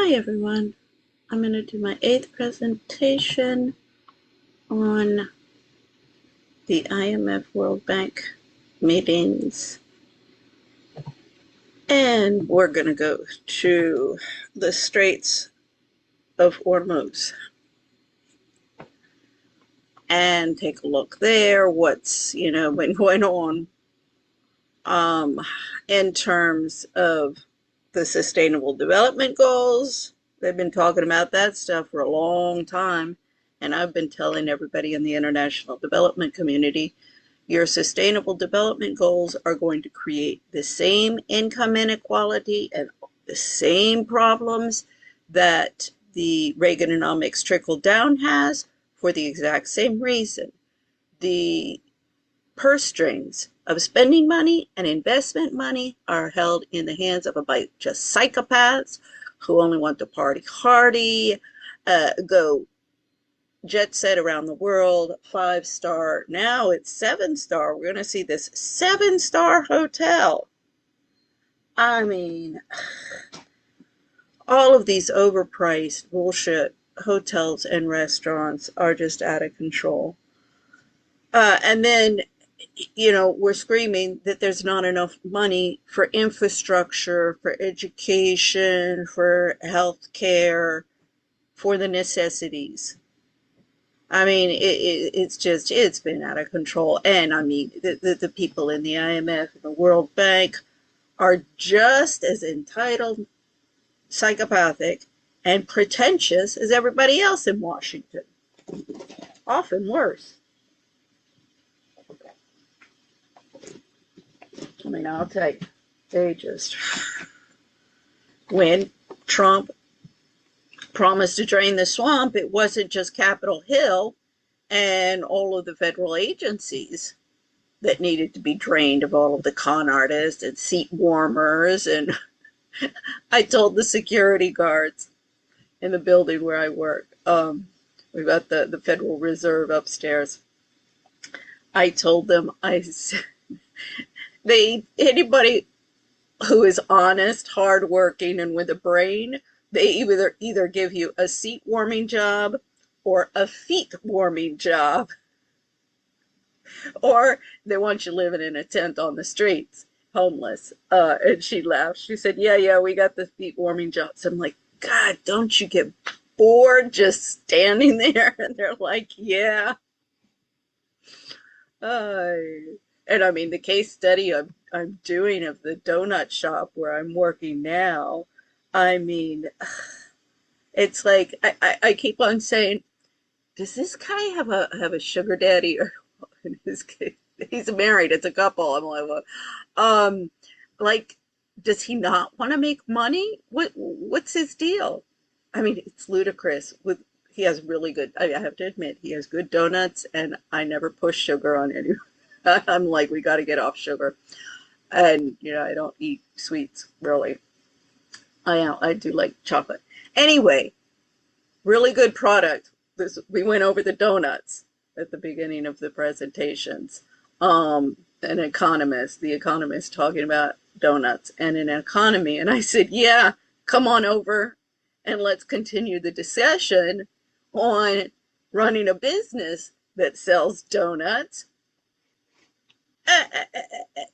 Hi everyone, I'm going to do my 8th presentation on the IMF World Bank meetings, and we're going to go to the Straits of Hormuz and take a look there, what's been going on in terms of the Sustainable Development Goals. They've been talking about that stuff for a long time, and I've been telling everybody in the international development community, your Sustainable Development Goals are going to create the same income inequality and the same problems that the Reaganomics trickle-down has, for the exact same reason. The purse strings of spending money and investment money are held in the hands of a bunch of psychopaths who only want to party hardy, go jet set around the world, 5-star, now it's 7-star. We're going to see this 7-star hotel. I mean, all of these overpriced bullshit hotels and restaurants are just out of control. And then we're screaming that there's not enough money for infrastructure, for education, for health care, for the necessities. I mean, it's been out of control. And I mean, the people in the IMF and the World Bank are just as entitled, psychopathic, and pretentious as everybody else in Washington. Often worse. I mean, I'll tell you, they just, when Trump promised to drain the swamp, it wasn't just Capitol Hill and all of the federal agencies that needed to be drained of all of the con artists and seat warmers. And I told the security guards in the building where I work, we've got the Federal Reserve upstairs. I told them, anybody who is honest, hardworking, and with a brain, they either give you a seat warming job or a feet warming job, or they want you living in a tent on the streets, homeless. And she laughed. She said, "Yeah, we got the feet warming jobs." I'm like, God, don't you get bored just standing there? And they're like, yeah. And I mean, the case study I'm doing of the donut shop where I'm working now, I mean, it's like I keep on saying, does this guy have a sugar daddy? Or in his case, he's married, it's a couple. I'm like, well, like, does he not want to make money? What's his deal? I mean, it's ludicrous. He has really good, I have to admit, he has good donuts, and I never push sugar on anyone. I'm like, we got to get off sugar. And, I don't eat sweets, really. I do like chocolate. Anyway, really good product. We went over the donuts at the beginning of the presentations. The economist talking about donuts and an economy. And I said, yeah, come on over and let's continue the discussion on running a business that sells donuts.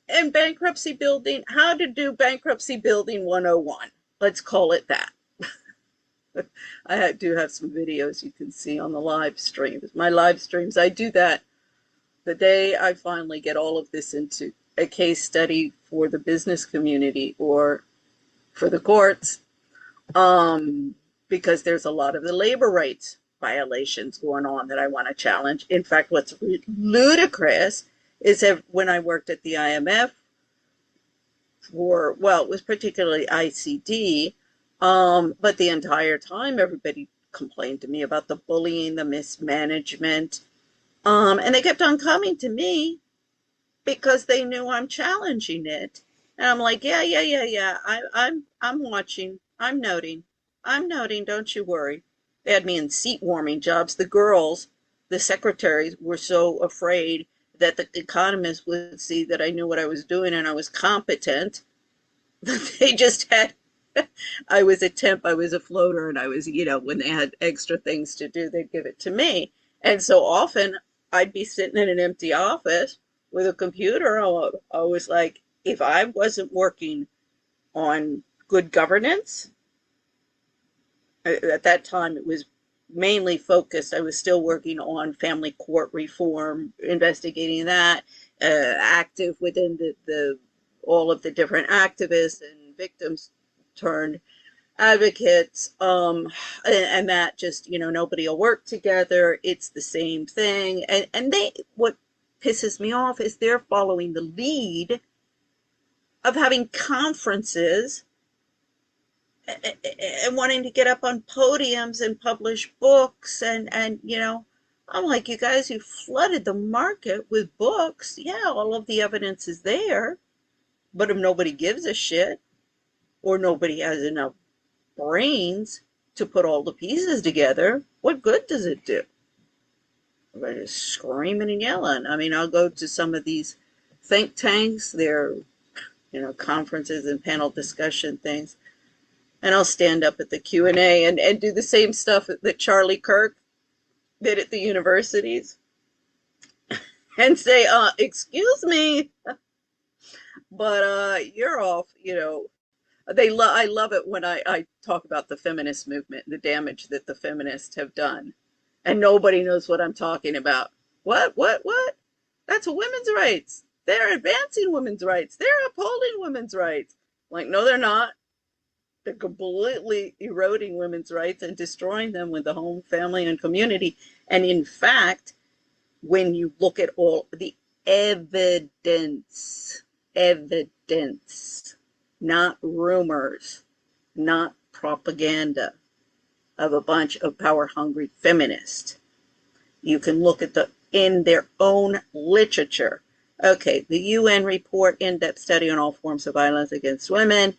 And bankruptcy building, how to do bankruptcy building 101. Let's call it that. I do have some videos you can see on the live streams. My live streams, I do that the day I finally get all of this into a case study for the business community or for the courts, because there's a lot of the labor rights violations going on that I want to challenge. In fact, what's ludicrous is that when I worked at the IMF it was particularly ICD, but the entire time everybody complained to me about the bullying, the mismanagement, and they kept on coming to me because they knew I'm challenging it. And I'm like, yeah. I'm watching. I'm noting. Don't you worry. They had me in seat warming jobs. The girls, the secretaries, were so afraid that the economists would see that I knew what I was doing and I was competent. They just had I was a temp, I was a floater, and I was, when they had extra things to do, they'd give it to me. And so often I'd be sitting in an empty office with a computer. I was like, if I wasn't working on good governance, at that time it was mainly focused. I was still working on family court reform, investigating that, active within the all of the different activists and victims turned advocates, and that just, nobody will work together. It's the same thing, and they what pisses me off is they're following the lead of having conferences and wanting to get up on podiums and publish books, and I'm like, you guys, you flooded the market with books. Yeah, all of the evidence is there, but if nobody gives a shit, or nobody has enough brains to put all the pieces together, what good does it do? Everybody's just screaming and yelling. I mean, I'll go to some of these think tanks, their conferences and panel discussion things, and I'll stand up at the Q&A and do the same stuff that Charlie Kirk did at the universities and say, excuse me, but you're off, I love it when I talk about the feminist movement, the damage that the feminists have done, and nobody knows what I'm talking about. What? That's women's rights. They're advancing women's rights. They're upholding women's rights. Like, no, they're not. They're completely eroding women's rights and destroying them with the home, family, and community. And in fact, when you look at all the evidence, not rumors, not propaganda of a bunch of power-hungry feminists, you can look at in their own literature. Okay, the UN report, in-depth study on all forms of violence against women,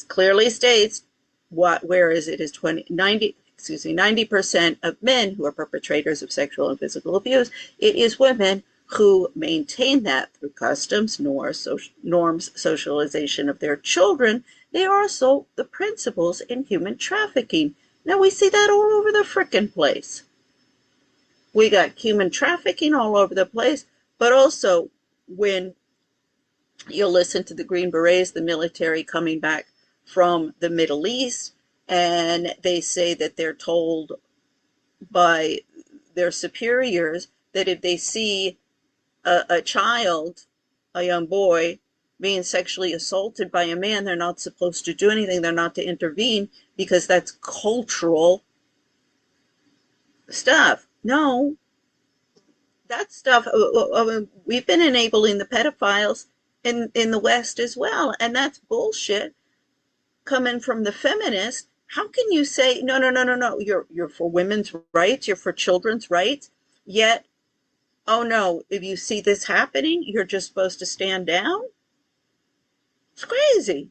clearly states whereas it is 90% of men who are perpetrators of sexual and physical abuse, it is women who maintain that through customs, norms, socialization of their children. They are also the principles in human trafficking. Now we see that all over the frickin' place. We got human trafficking all over the place, but also when you'll listen to the Green Berets, the military coming back from the Middle East, and they say that they're told by their superiors that if they see a child, a young boy, being sexually assaulted by a man, they're not supposed to do anything. They're not to intervene because that's cultural stuff. No, that stuff, we've been enabling the pedophiles in the West as well, and that's bullshit coming from the feminists. How can you say no, you're for women's rights, you're for children's rights, yet, oh no, if you see this happening, you're just supposed to stand down? It's crazy.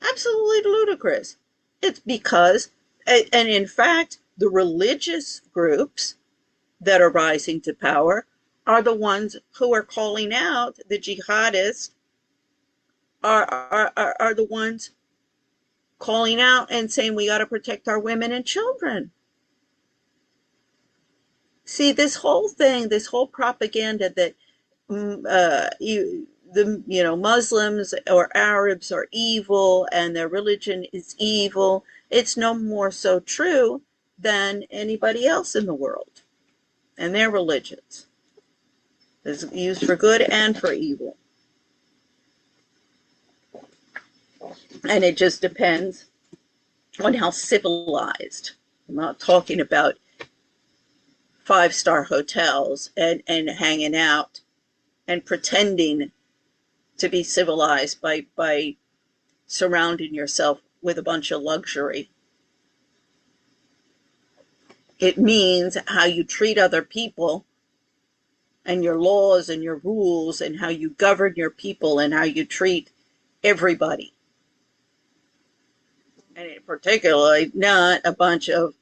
Absolutely ludicrous. It's because, and in fact, the religious groups that are rising to power are the ones who are calling out the jihadists, are the ones calling out and saying we got to protect our women and children. See, this whole thing, this whole propaganda that Muslims or Arabs are evil and their religion is evil, it's no more so true than anybody else in the world and their religions. It's used for good and for evil. And it just depends on how civilized. I'm not talking about five-star hotels and hanging out and pretending to be civilized by surrounding yourself with a bunch of luxury. It means how you treat other people and your laws and your rules and how you govern your people and how you treat everybody. And in particular, not a bunch of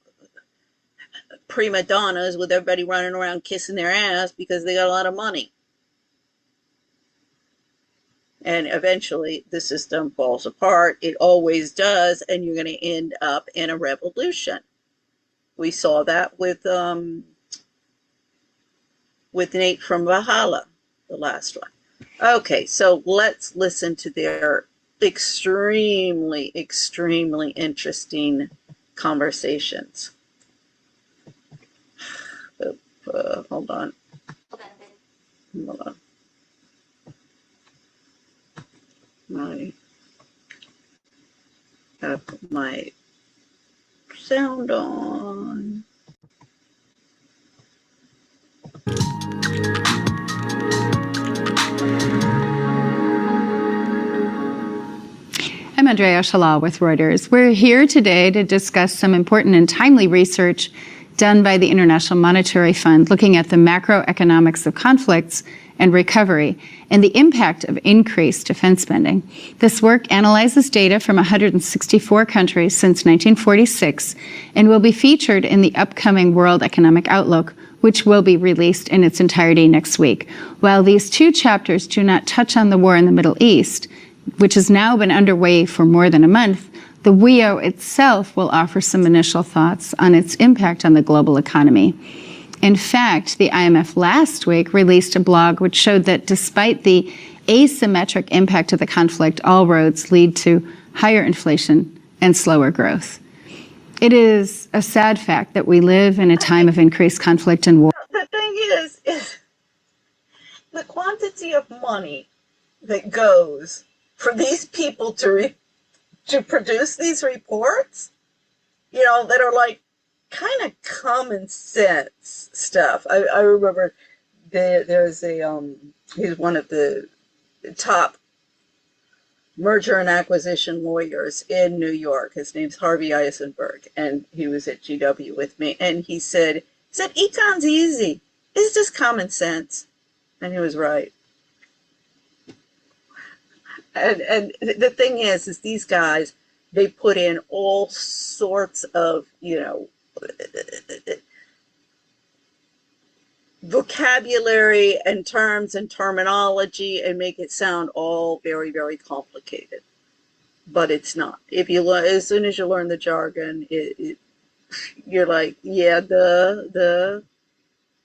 prima donnas with everybody running around kissing their ass because they got a lot of money. And eventually the system falls apart. It always does, and you're going to end up in a revolution. We saw that with Nate from Valhalla, the last one. Okay, so let's listen to their extremely, extremely interesting conversations. Hold on. Hold on. I have my sound on. I'm Andrea Shalal with Reuters. We're here today to discuss some important and timely research done by the International Monetary Fund looking at the macroeconomics of conflicts and recovery and the impact of increased defense spending. This work analyzes data from 164 countries since 1946 and will be featured in the upcoming World Economic Outlook, which will be released in its entirety next week. While these two chapters do not touch on the war in the Middle East, which has now been underway for more than a month, the WEO itself will offer some initial thoughts on its impact on the global economy. In fact, the IMF last week released a blog which showed that despite the asymmetric impact of the conflict, all roads lead to higher inflation and slower growth. It is a sad fact that we live in a time of increased conflict and war. The thing is the quantity of money that goes for these people to produce these reports, that are like kind of common sense stuff. I remember there's he's one of the top merger and acquisition lawyers in New York. His name's Harvey Eisenberg, and he was at GW with me, and he said econ's easy. It's just common sense. And he was right. And the thing is these guys, they put in all sorts of, vocabulary and terms and terminology and make it sound all very, very complicated. But it's not. As soon as you learn the jargon, you're like, yeah, the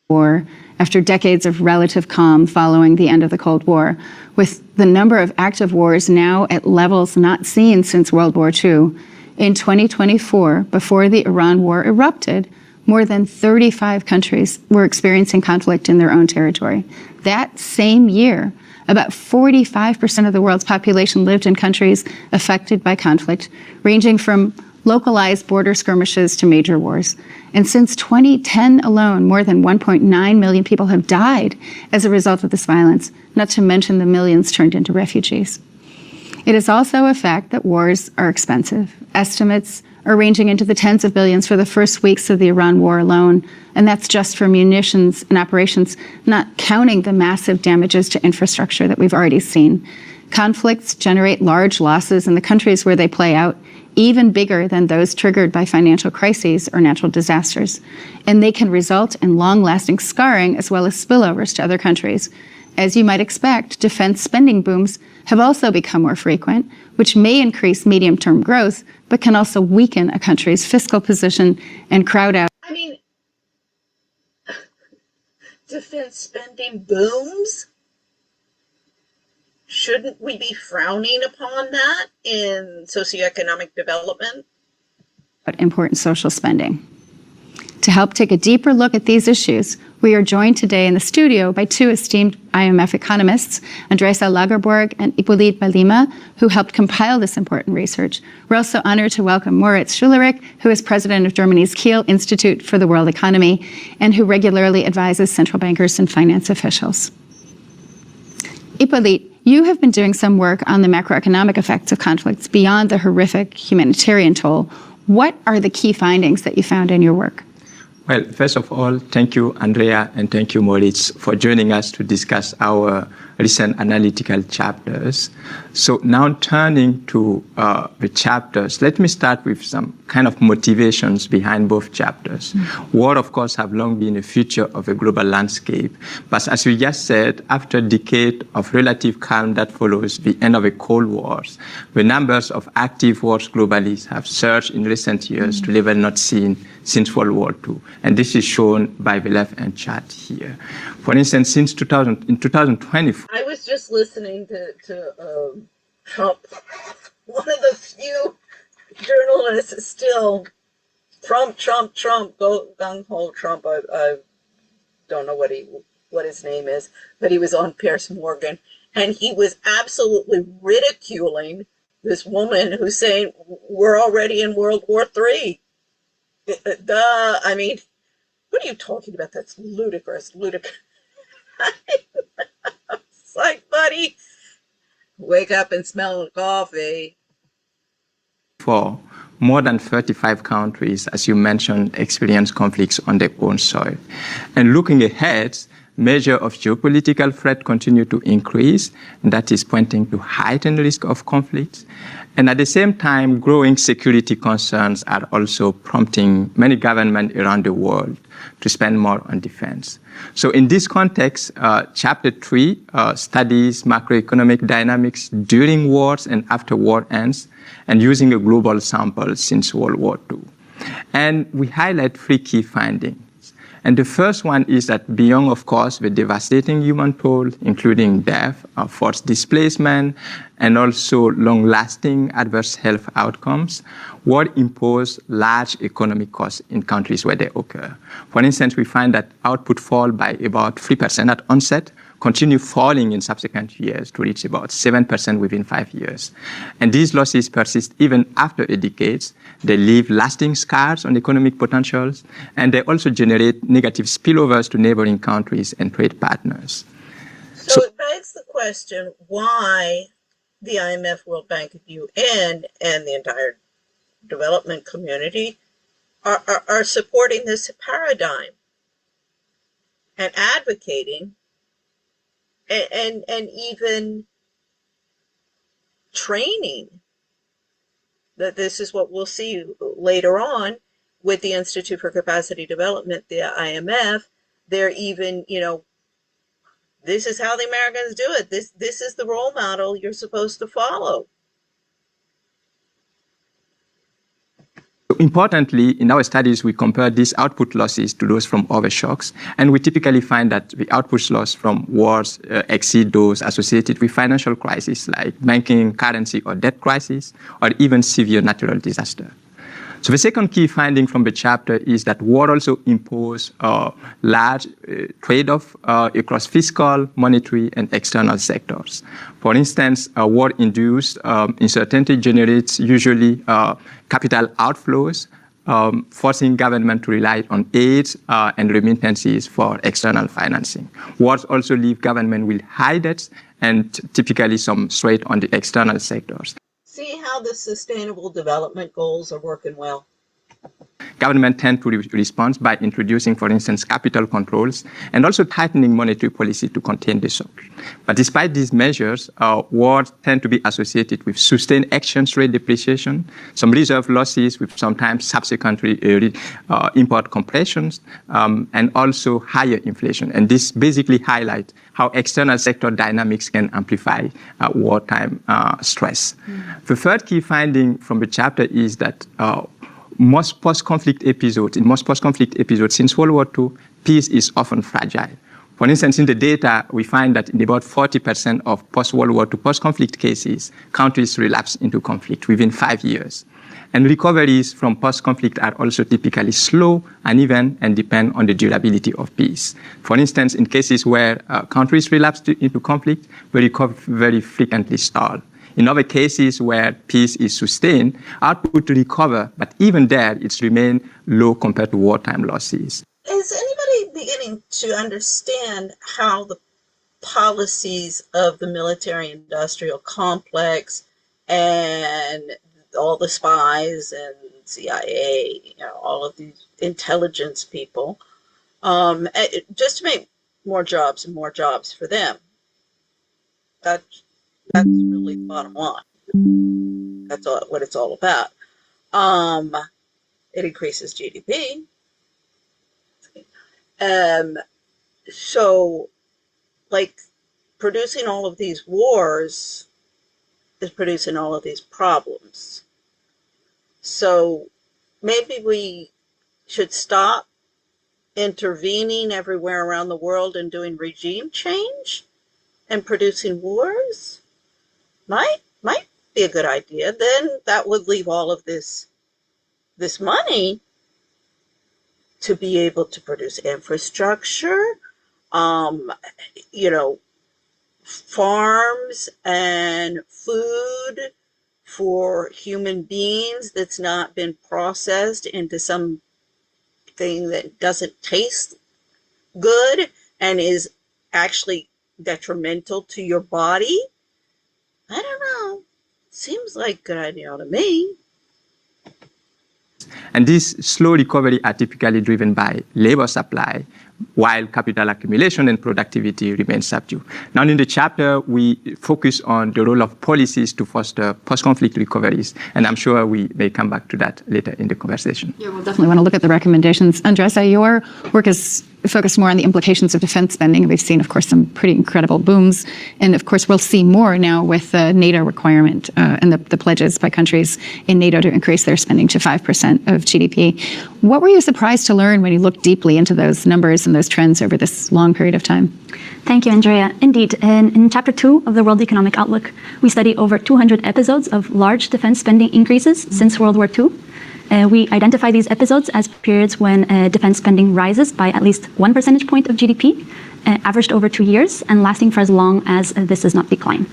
war after decades of relative calm following the end of the Cold War, with the number of active wars now at levels not seen since World War II. In 2024, before the Iran war erupted, more than 35 countries were experiencing conflict in their own territory. That same year, about 45% of the world's population lived in countries affected by conflict, ranging from localized border skirmishes to major wars. And since 2010 alone, more than 1.9 million people have died as a result of this violence, not to mention the millions turned into refugees. It is also a fact that wars are expensive. Estimates are ranging into the tens of billions for the first weeks of the Iran war alone, and that's just for munitions and operations, not counting the massive damages to infrastructure that we've already seen. Conflicts generate large losses in the countries where they play out, even bigger than those triggered by financial crises or natural disasters. And they can result in long-lasting scarring as well as spillovers to other countries. As you might expect, defense spending booms have also become more frequent, which may increase medium-term growth, but can also weaken a country's fiscal position and crowd out. Defense spending booms? Shouldn't we be frowning upon that in socioeconomic development? Important social spending. To help take a deeper look at these issues, we are joined today in the studio by two esteemed IMF economists, Andresa Lagerborg and Hippolyte Balima, who helped compile this important research. We're also honored to welcome Moritz Schullerich, who is president of Germany's Kiel Institute for the World Economy and who regularly advises central bankers and finance officials. Hippolyte, you have been doing some work on the macroeconomic effects of conflicts beyond the horrific humanitarian toll. What are the key findings that you found in your work? Well, first of all, thank you, Andrea, and thank you, Moritz, for joining us to discuss our recent analytical chapters. So now turning to the chapters, let me start with some kind of motivations behind both chapters. War, of course, have long been a feature of the global landscape. But as we just said, after a decade of relative calm that follows the end of the Cold Wars, the numbers of active wars globally have surged in recent years to levels not seen since World War II. And this is shown by the left-hand chart here. For instance, since 2020... I was just listening to Trump, one of the few journalists still, Trump, go gung-ho Trump. I don't know what his name is, but he was on Piers Morgan, and he was absolutely ridiculing this woman who's saying, we're already in World War III. Duh, I mean, what are you talking about? That's ludicrous. It's like, buddy, wake up and smell the coffee. For more than 35 countries, as you mentioned, experience conflicts on their own soil. And looking ahead, measure of geopolitical threat continue to increase, and that is pointing to heightened risk of conflict. And at the same time, growing security concerns are also prompting many governments around the world to spend more on defense. So in this context, Chapter 3 studies macroeconomic dynamics during wars and after war ends, and using a global sample since World War II. And we highlight 3 key findings. And the first one is that beyond, of course, the devastating human toll, including death, forced displacement, and also long-lasting adverse health outcomes, war impose large economic costs in countries where they occur. For instance, we find that output fall by about 3% at onset, continue falling in subsequent years to reach about 7% within 5 years. And these losses persist even after a decade. They leave lasting scars on economic potentials, and they also generate negative spillovers to neighboring countries and trade partners. So it begs the question why the IMF, World Bank, and UN, and the entire development community are supporting this paradigm and advocating and even training that this is what we'll see later on with the Institute for Capacity Development, the IMF. They're even, this is how the Americans do it. This is the role model you're supposed to follow. Importantly, in our studies, we compare these output losses to those from other shocks, and we typically find that the output loss from wars exceed those associated with financial crises like banking, currency, or debt crisis, or even severe natural disaster. So the second key finding from the chapter is that war also impose large trade-off across fiscal, monetary, and external sectors. For instance, war-induced uncertainty generates usually capital outflows, forcing government to rely on aid and remittances for external financing. Wars also leave government with high debts and typically some strain on the external sectors. See how the Sustainable Development Goals are working well? Government tend to respond by introducing, for instance, capital controls and also tightening monetary policy to contain the shock. But despite these measures, wars tend to be associated with sustained exchange rate depreciation, some reserve losses with sometimes subsequent import compressions, and also higher inflation. And this basically highlights how external sector dynamics can amplify wartime stress. The third key finding from the chapter is that in most post-conflict episodes since World War II, peace is often fragile. For instance, in the data, we find that in about 40% of post-World War II post-conflict cases, countries relapse into conflict within 5 years. And recoveries from post-conflict are also typically slow, uneven, and depend on the durability of peace. For instance, in cases where countries relapse into conflict, the recovery very frequently stall. In other cases where peace is sustained, output recover, but even there, it's remained low compared to wartime losses. Is anybody beginning to understand how the policies of the military-industrial complex and all the spies and CIA, all of these intelligence people, just to make more jobs and more jobs for them, That's really the bottom line. That's what it's all about. Um, it increases GDP. Um, so, like, producing all of these wars is producing all of these problems. So maybe we should stop intervening everywhere around the world and doing regime change and producing wars. Might be a good idea. Then that would leave all of this money to be able to produce infrastructure, um, you know, farms and food for human beings that's not been processed into something that doesn't taste good and is actually detrimental to your body. I don't know. Seems like a good idea to me. And these slow recovery are typically driven by labor supply, while capital accumulation and productivity remain subdued. Now, in the chapter, we focus on the role of policies to foster post-conflict recoveries, and I'm sure we may come back to that later in the conversation. Yeah, we'll definitely want to look at the recommendations. Andressa, your work is focused more on the implications of defense spending. We've seen, of course, some pretty incredible booms. And of course, we'll see more now with the NATO requirement and the pledges by countries in NATO to increase their spending to 5% of GDP. What were you surprised to learn when you looked deeply into those numbers and those trends over this long period of time? Thank you, Andrea. Indeed, in Chapter 2 of the World Economic Outlook, we study over 200 episodes of large defense spending increases since World War II. We identify these episodes as periods when defense spending rises by at least 1 percentage point of GDP, averaged over 2 years, and lasting for as long as this does not decline.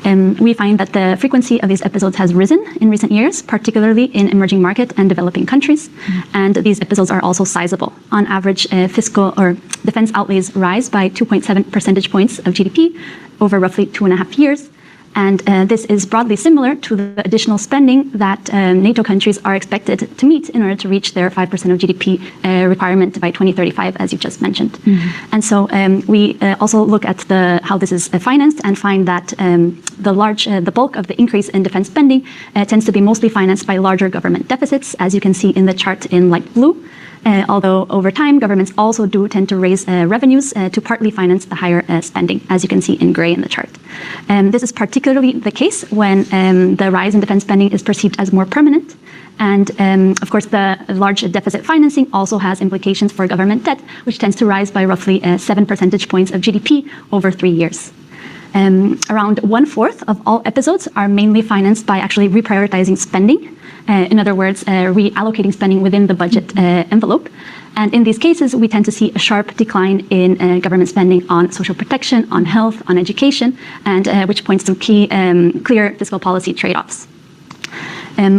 We find that the frequency of these episodes has risen in recent years, particularly in emerging market and developing countries. And these episodes are also sizable. On average, fiscal or defense outlays rise by 2.7 percentage points of GDP over roughly 2.5 years. And this is broadly similar to the additional spending that NATO countries are expected to meet in order to reach their 5% of GDP requirement by 2035, as you just mentioned. Mm-hmm. And so we also look at how this is financed and find that the bulk of the increase in defense spending tends to be mostly financed by larger government deficits, as you can see in the chart in light blue. Although over time, governments also do tend to raise revenues to partly finance the higher spending, as you can see in gray in the chart. This is particularly the case when the rise in defense spending is perceived as more permanent. And of course, the large deficit financing also has implications for government debt, which tends to rise by roughly 7 percentage points of GDP over 3 years. Around 1/4 of all episodes are mainly financed by actually reprioritizing spending. In other words, reallocating spending within the budget envelope. And in these cases, we tend to see a sharp decline in government spending on social protection, on health, on education, and which points to clear fiscal policy trade-offs.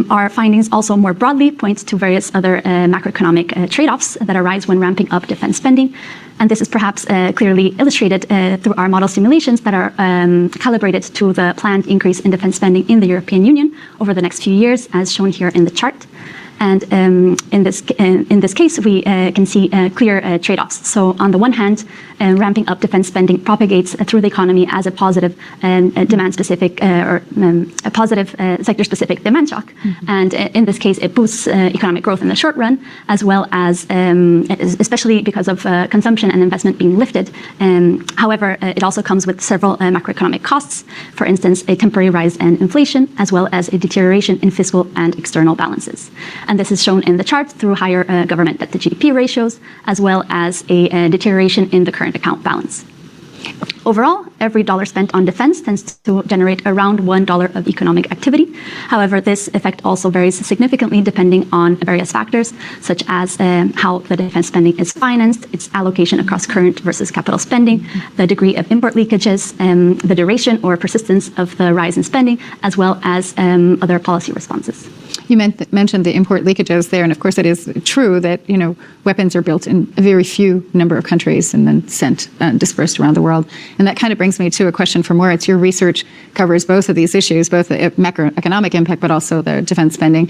Our findings also more broadly point to various other macroeconomic trade-offs that arise when ramping up defense spending. And this is perhaps clearly illustrated through our model simulations that are calibrated to the planned increase in defense spending in the European Union over the next few years, as shown here in the chart. And in this case, we can see clear trade-offs. So on the one hand, ramping up defense spending propagates through the economy as a positive demand-specific or a positive sector-specific demand shock. Mm-hmm. And in this case, it boosts economic growth in the short run, as well as, especially because of consumption and investment being lifted. However, it also comes with several macroeconomic costs. For instance, a temporary rise in inflation, as well as a deterioration in fiscal and external balances. And this is shown in the chart through higher government debt to GDP ratios, as well as a deterioration in the current account balance. Overall, every dollar spent on defense tends to generate around $1 of economic activity. However, this effect also varies significantly depending on various factors, such as how the defense spending is financed, its allocation across current versus capital spending, the degree of import leakages, the duration or persistence of the rise in spending, as well as other policy responses. You mentioned the import leakages there, and of course it is true that weapons are built in a very few number of countries and then sent dispersed around the world. And that kind of brings me to a question for Moritz. Your research covers both of these issues, both the macroeconomic impact, but also the defense spending.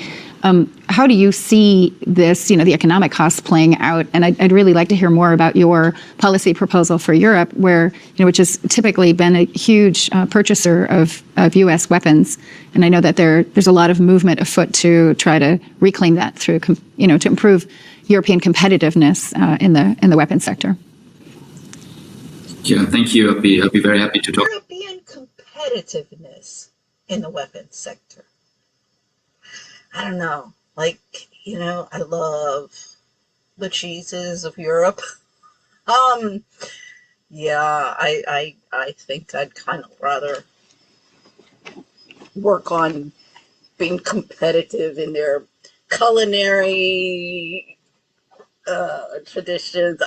How do you see this, the economic costs playing out? And I'd really like to hear more about your policy proposal for Europe, where, which has typically been a huge purchaser of U.S. weapons. And I know that there's a lot of movement afoot to try to reclaim that through, to improve European competitiveness in the weapons sector. Yeah, thank you. I'll be very happy to talk. European competitiveness in the weapons sector. I don't know. I love the cheeses of Europe. Yeah, I think I'd kind of rather work on being competitive in their culinary traditions.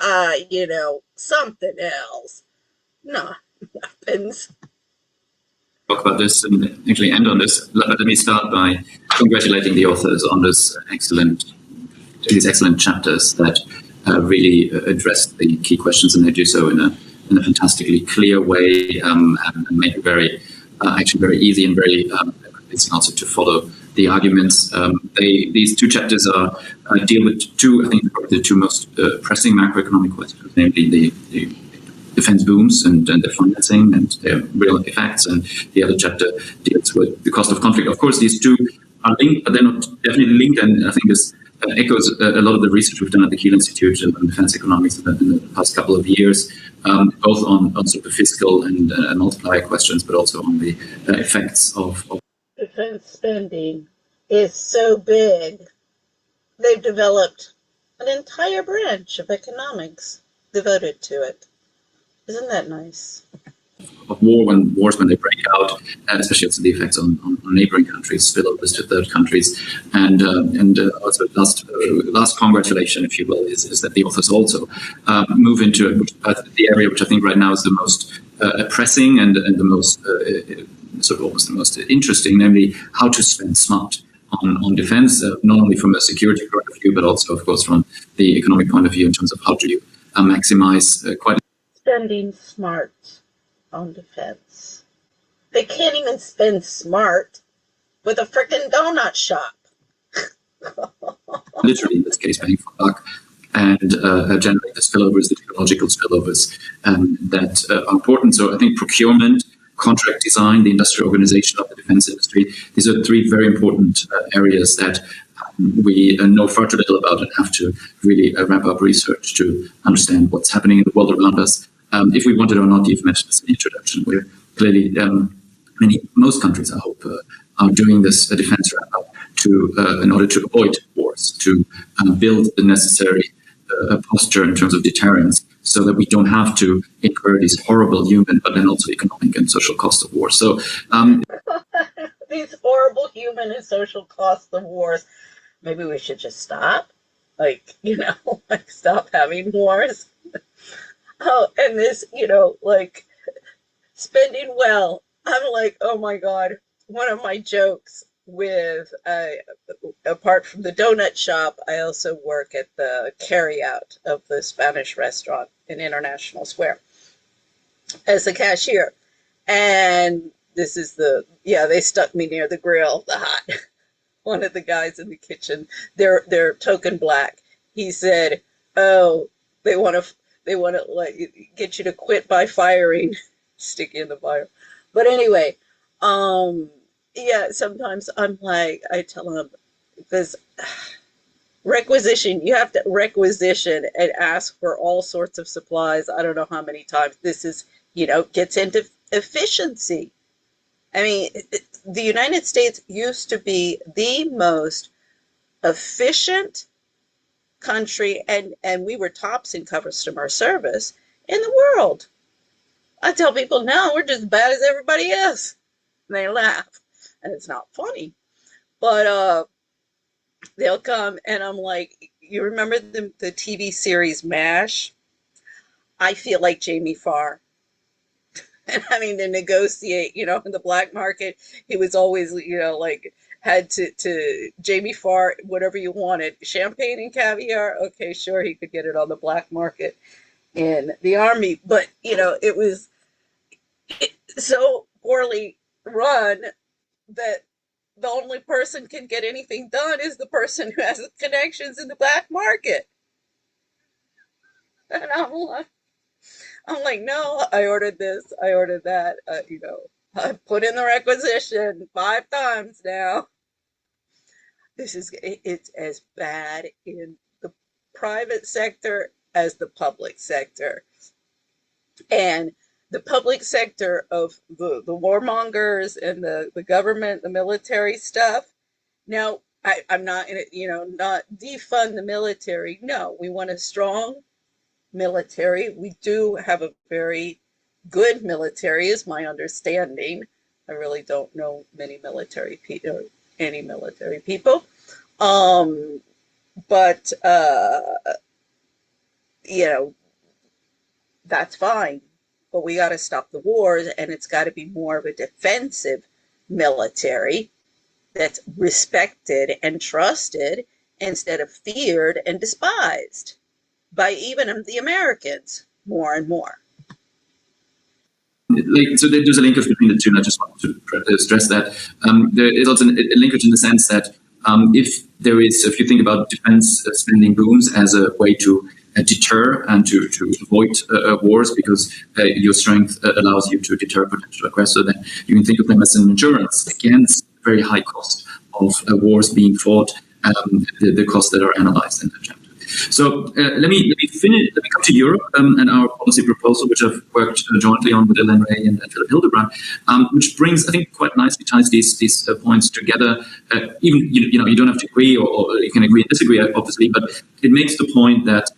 Something else. Not weapons. Talk about this and actually end on this. Let me start by congratulating the authors on these excellent chapters that really address the key questions, and they do so in a fantastically clear way and make it very easy and very convincing also to follow the arguments. These two chapters deal with the two most pressing macroeconomic questions, namely the defense booms and their financing and their real effects, and the other chapter deals with the cost of conflict. Of course, these two are linked, but they're not definitely linked, and I think this echoes a lot of the research we've done at the Kiel Institute on defense economics in the past couple of years, both on sort of fiscal and multiplier questions, but also on the effects of defense spending is so big, they've developed an entire branch of economics devoted to it. Isn't that nice? Of when they break out, especially also the effects on neighboring countries, spillovers to third countries, and also last congratulation, if you will, is that the authors also move into the area which I think right now is the most pressing and the most sort of almost the most interesting, namely how to spend smart on defense, not only from a security point of view, but also, of course, from the economic point of view in terms of how do you maximize spending smart on defense. They can't even spend smart with a frickin' donut shop. Literally, in this case, paying for buck and generate the spillovers, the technological spillovers that are important. So I think procurement, contract design, the industrial organization of the defense industry, these are three very important areas that we know far too little about and have to really ramp up research to understand what's happening in the world around us. If we want it or not, you've mentioned this in the introduction, where clearly most countries, I hope, are doing this defense ramp up in order to avoid wars, to build the necessary posture in terms of deterrence, so that we don't have to incur these horrible human, but then also economic and social costs of war. So these horrible human and social costs of wars. Maybe we should just stop, stop having wars. Oh, and this, spending well. I'm like, oh my God. One of my jokes with, apart from the donut shop, I also work at the carryout of the Spanish restaurant in International Square as a cashier. And this is they stuck me near the grill, the hot. One of the guys in the kitchen, they're token black. He said, "Oh, they want to get you to quit by firing, stick you in the fire." But anyway, sometimes I tell them, because requisition, you have to requisition and ask for all sorts of supplies. I don't know how many times this is, gets into efficiency. I mean, the United States used to be the most efficient country, and we were tops in customer service in the world. I tell people now we're just as bad as everybody else. And they laugh, and it's not funny. But they'll come, and I'm like, you remember the TV series MASH? I feel like Jamie Farr. And having to negotiate, in the black market, he was always, had to Jamie Farr, whatever you wanted, champagne and caviar. Okay, sure, he could get it on the black market in the army, but it was so poorly run that the only person can get anything done is the person who has connections in the black market. And I'm like, no, I ordered this, I ordered that, I put in the requisition 5 times now. It's as bad in the private sector as the public sector. And the public sector of the warmongers and the government, the military stuff. Now, I'm not in it, not defund the military. No, we want a strong military. We do have a very good military, is my understanding. I really don't know many military people or any military people. But you know, that's fine. But we got to stop the wars, and it's got to be more of a defensive military that's respected and trusted instead of feared and despised by even the Americans more and more. So there's a linkage between the two, and I just want to stress that. There is also a linkage in the sense that if you think about defense spending booms as a way to deter and to avoid wars, because your strength allows you to deter a potential aggressor, then you can think of them as an insurance against very high cost of wars being fought, the costs that are analyzed in the chapter. So let me finish. Let me come to Europe and our policy proposal, which I've worked jointly on with Ellen Ray and Philip Hildebrand, which brings, I think, quite nicely ties these points together. Even you don't have to agree, or you can agree and disagree, obviously, but it makes the point that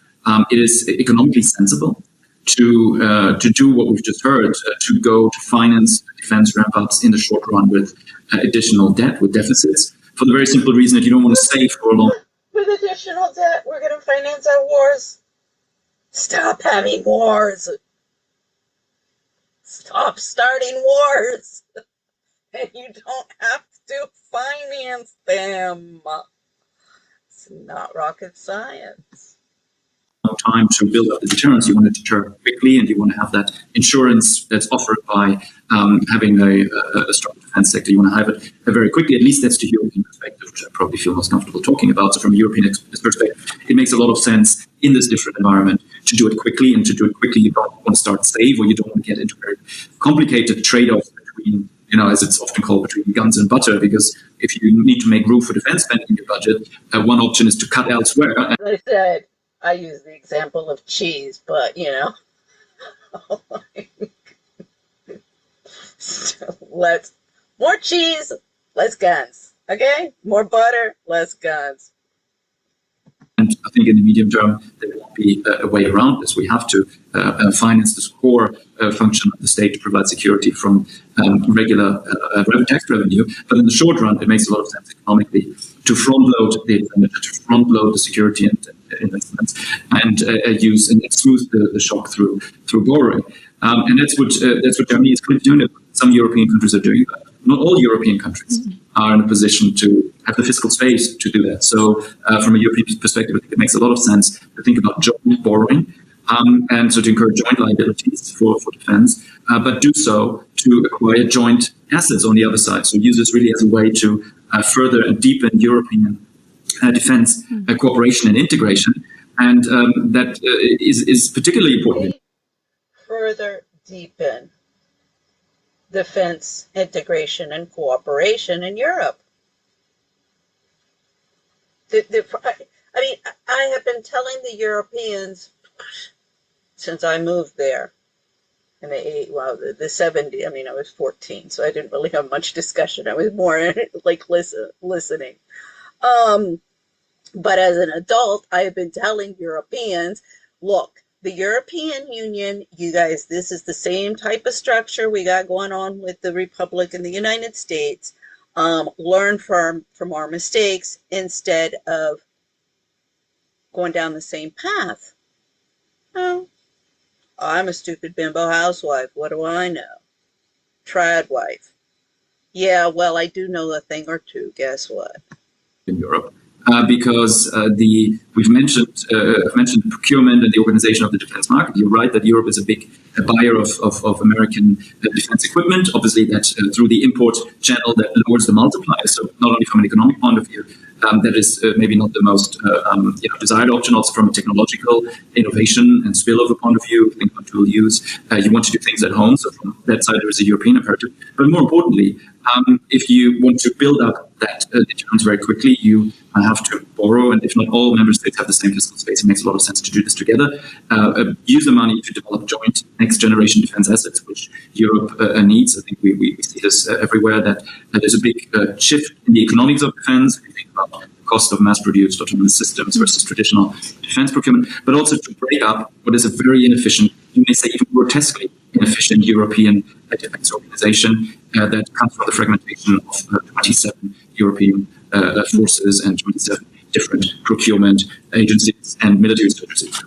it is economically sensible to do what we've just heard, to go to finance defense ramp-ups in the short run with additional debt, with deficits, for the very simple reason that you don't want to save for a long. With additional debt, we're going to finance our wars. Stop having wars. Stop starting wars. And you don't have to finance them. It's not rocket science. Time to build up the deterrence. You want to deter quickly, and you want to have that insurance that's offered by having a strong defense sector. You want to have it very quickly. At least that's the European perspective, which I probably feel most comfortable talking about. So from a European perspective, it makes a lot of sense in this different environment to do it quickly, and to do it quickly, you don't want to start safe, or you don't want to get into very complicated trade-offs between, as it's often called, between guns and butter, because if you need to make room for defense spending in your budget, one option is to cut elsewhere. I said, I use the example of cheese, but more cheese, less guns. Okay, more butter, less guns. And I think in the medium term, there won't be a way around this. We have to finance this core function of the state to provide security from regular tax revenue. But in the short run, it makes a lot of sense economically to front-load the expenditure, to front-load the security and investments, and use and smooth the shock through borrowing. And that's what Germany is currently doing. Some European countries are doing that. Not all European countries are in a position to have the fiscal space to do that. So from a European perspective, I think it makes a lot of sense to think about joint borrowing, and so to encourage joint liabilities for defense, but do so to acquire joint assets on the other side. So use this really as a way to further and deepen European defense cooperation and integration. And that is particularly important. Further deepen defense integration and cooperation in Europe. I have been telling the Europeans since I moved there in the 70s. I was 14, so I didn't really have much discussion. I was more like listening. But as an adult, I have been telling Europeans, look, the European Union, you guys, this is the same type of structure we got going on with the Republic in the United States. Learn from our mistakes instead of going down the same path. Oh, I'm a stupid bimbo housewife. What do I know? Trad wife. Yeah, well, I do know a thing or two. Guess what? In Europe, because I've mentioned procurement and the organization of the defense market. You're right that Europe is a big buyer of American defense equipment. Obviously, that through the import channel that lowers the multiplier. So not only from an economic point of view, that is maybe not the most desired option. Also from a technological innovation and spillover point of view, think about dual use. You want to do things at home. So from that side, there is a European imperative. But more importantly, if you want to build up that deterrence very quickly, you have to borrow, and if not all member states have the same fiscal space, it makes a lot of sense to do this together. Use the money to develop joint next-generation defense assets, which Europe needs. I think we see this everywhere, that there's a big shift in the economics of defense. If you think about the cost of mass-produced autonomous systems versus traditional defense procurement, but also to break up what is a very inefficient, you may say even grotesquely inefficient European defense organization that comes from the fragmentation of 27 European forces and 27 different procurement agencies and military strategies.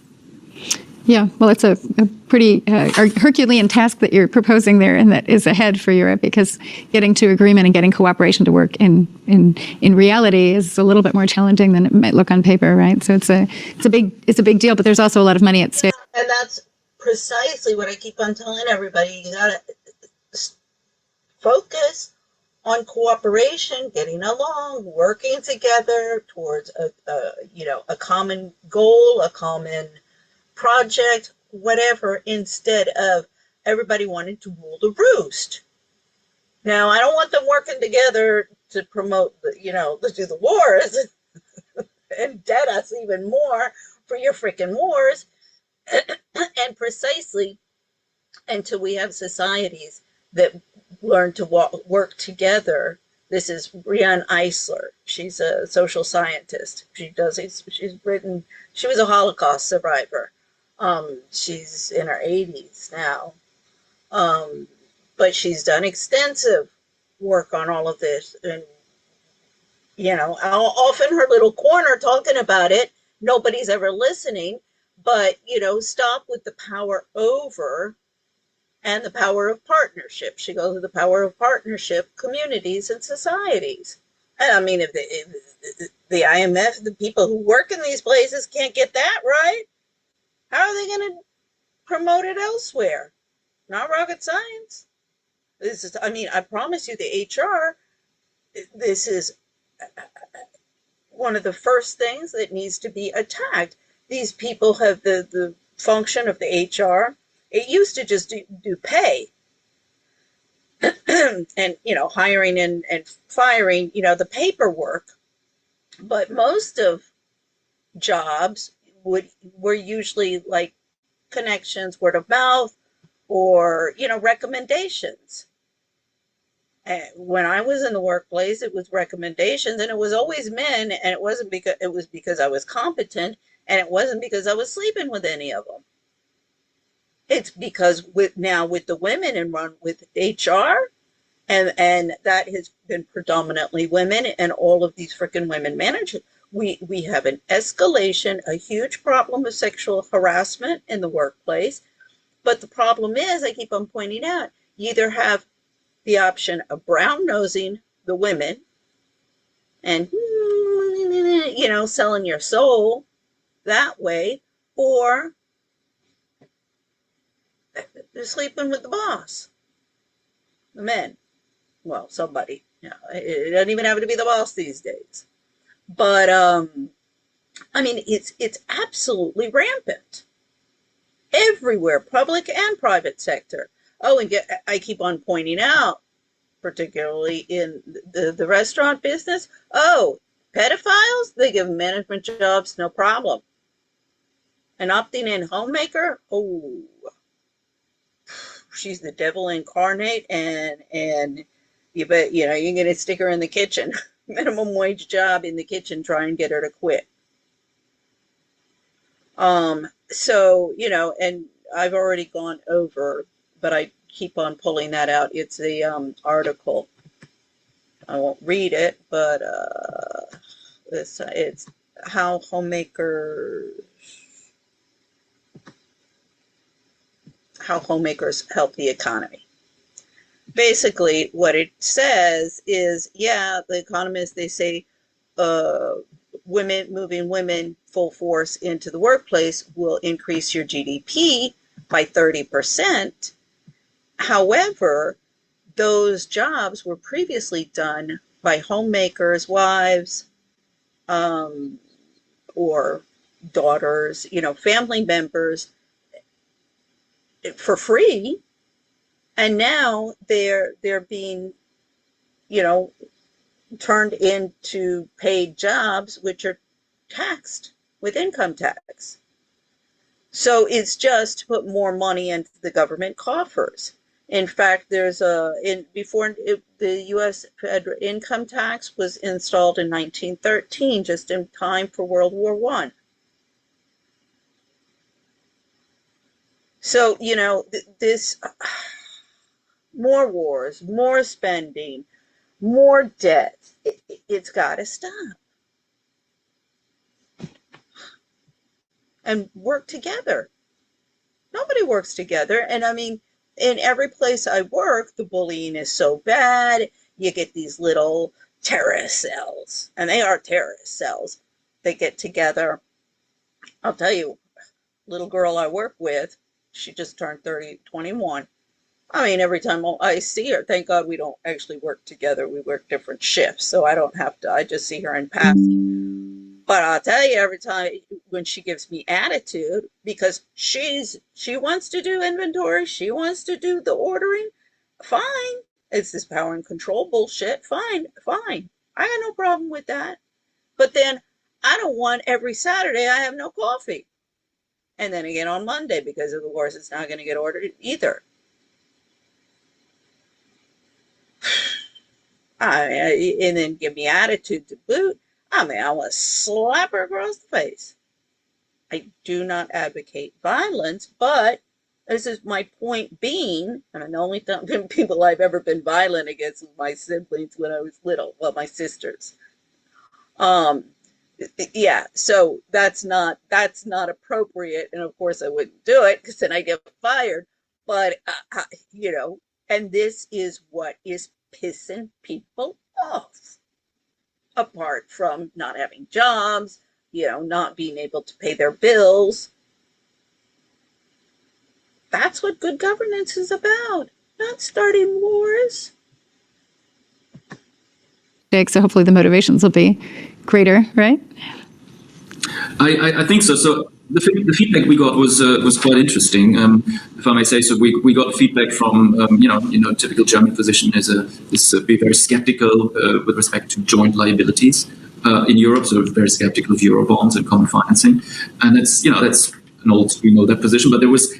Yeah, well, it's a pretty Herculean task that you're proposing there, and that is ahead for Europe, because getting to agreement and getting cooperation to work in reality is a little bit more challenging than it might look on paper, right? So it's a big deal, but there's also a lot of money at stake. And that's precisely what I keep on telling everybody. You gotta focus on cooperation, getting along, working together towards a common goal, a common project, whatever, instead of everybody wanting to rule the roost. Now, I don't want them working together to promote let's do the wars and debt us even more for your freaking wars. And precisely until we have societies that learn to work together. This is Brianne Eisler. She's a social scientist. She was a Holocaust survivor. She's in her 80s now. But she's done extensive work on all of this. And, off in her little corner talking about it, nobody's ever listening. But, stop with the power over and the power of partnership. She goes to the power of partnership, communities and societies. And I mean, if the IMF, the people who work in these places can't get that right, how are they going to promote it elsewhere? Not rocket science. I promise you, the HR, this is one of the first things that needs to be attacked. These people have the function of the HR. It used to just do pay and, hiring and firing, the paperwork. But most of jobs were usually like connections, word of mouth, or, recommendations. And when I was in the workplace, it was recommendations, and it was always men, and it was because I was competent, and it wasn't because I was sleeping with any of them. It's because with the women and run with HR, and that has been predominantly women, and all of these freaking women managers, we have an escalation, a huge problem of sexual harassment in the workplace. But the problem is, I keep on pointing out, you either have the option of brown nosing the women and selling your soul that way, or they're sleeping with the boss, the men. Well, somebody. It doesn't even have to be the boss these days. But it's absolutely rampant everywhere, public and private sector. Oh, and I keep on pointing out, particularly in the restaurant business. Oh, pedophiles, they give management jobs, no problem. An opting in homemaker, oh, she's the devil incarnate, and you bet you're gonna stick her in the kitchen. Minimum wage job in the kitchen, try and get her to quit. So, and I've already gone over, but I keep on pulling that out. It's the article. I won't read it, but it's how homemakers help the economy. basically what it says is, yeah, the economists, they say moving women full force into the workplace will increase your GDP by 30%. However, those jobs were previously done by homemakers, wives, or daughters, family members for free. And now they're being, turned into paid jobs, which are taxed with income tax. So it's just to put more money into the government coffers. In fact, before the U.S. federal income tax was installed in 1913, just in time for World War I. So, this more wars, more spending, more debt, it's got to stop. And work together. Nobody works together. And I mean, in every place I work, the bullying is so bad. You get these little terrorist cells, and they are terrorist cells. They get together. I'll tell you, little girl I work with, she just turned 21. I mean, every time I see her, thank God we don't actually work together. We work different shifts, so I don't have to. I just see her in passing. But I'll tell you, every time when she gives me attitude, because she wants to do inventory, she wants to do the ordering, fine. It's this power and control bullshit. Fine. I got no problem with that. But then I don't want every Saturday I have no coffee. And then again on Monday, because of the wars, it's not going to get ordered either. And then give me attitude to boot. I want to slap her across the face. I do not advocate violence, but this is my point being, and the only people I've ever been violent against was my siblings when I was little. Well, my sisters. Yeah, so that's not appropriate, and of course I wouldn't do it because then I get fired. But and this is what is pissing people off. Apart from not having jobs, not being able to pay their bills. That's what good governance is about, not starting wars. Jake, so hopefully the motivations will be greater, right? I think so. So the feedback we got was quite interesting, if I may say so. We got feedback from typical German position is be very skeptical with respect to joint liabilities in Europe. So very skeptical of Eurobonds and common financing, and that's we know that position. But there was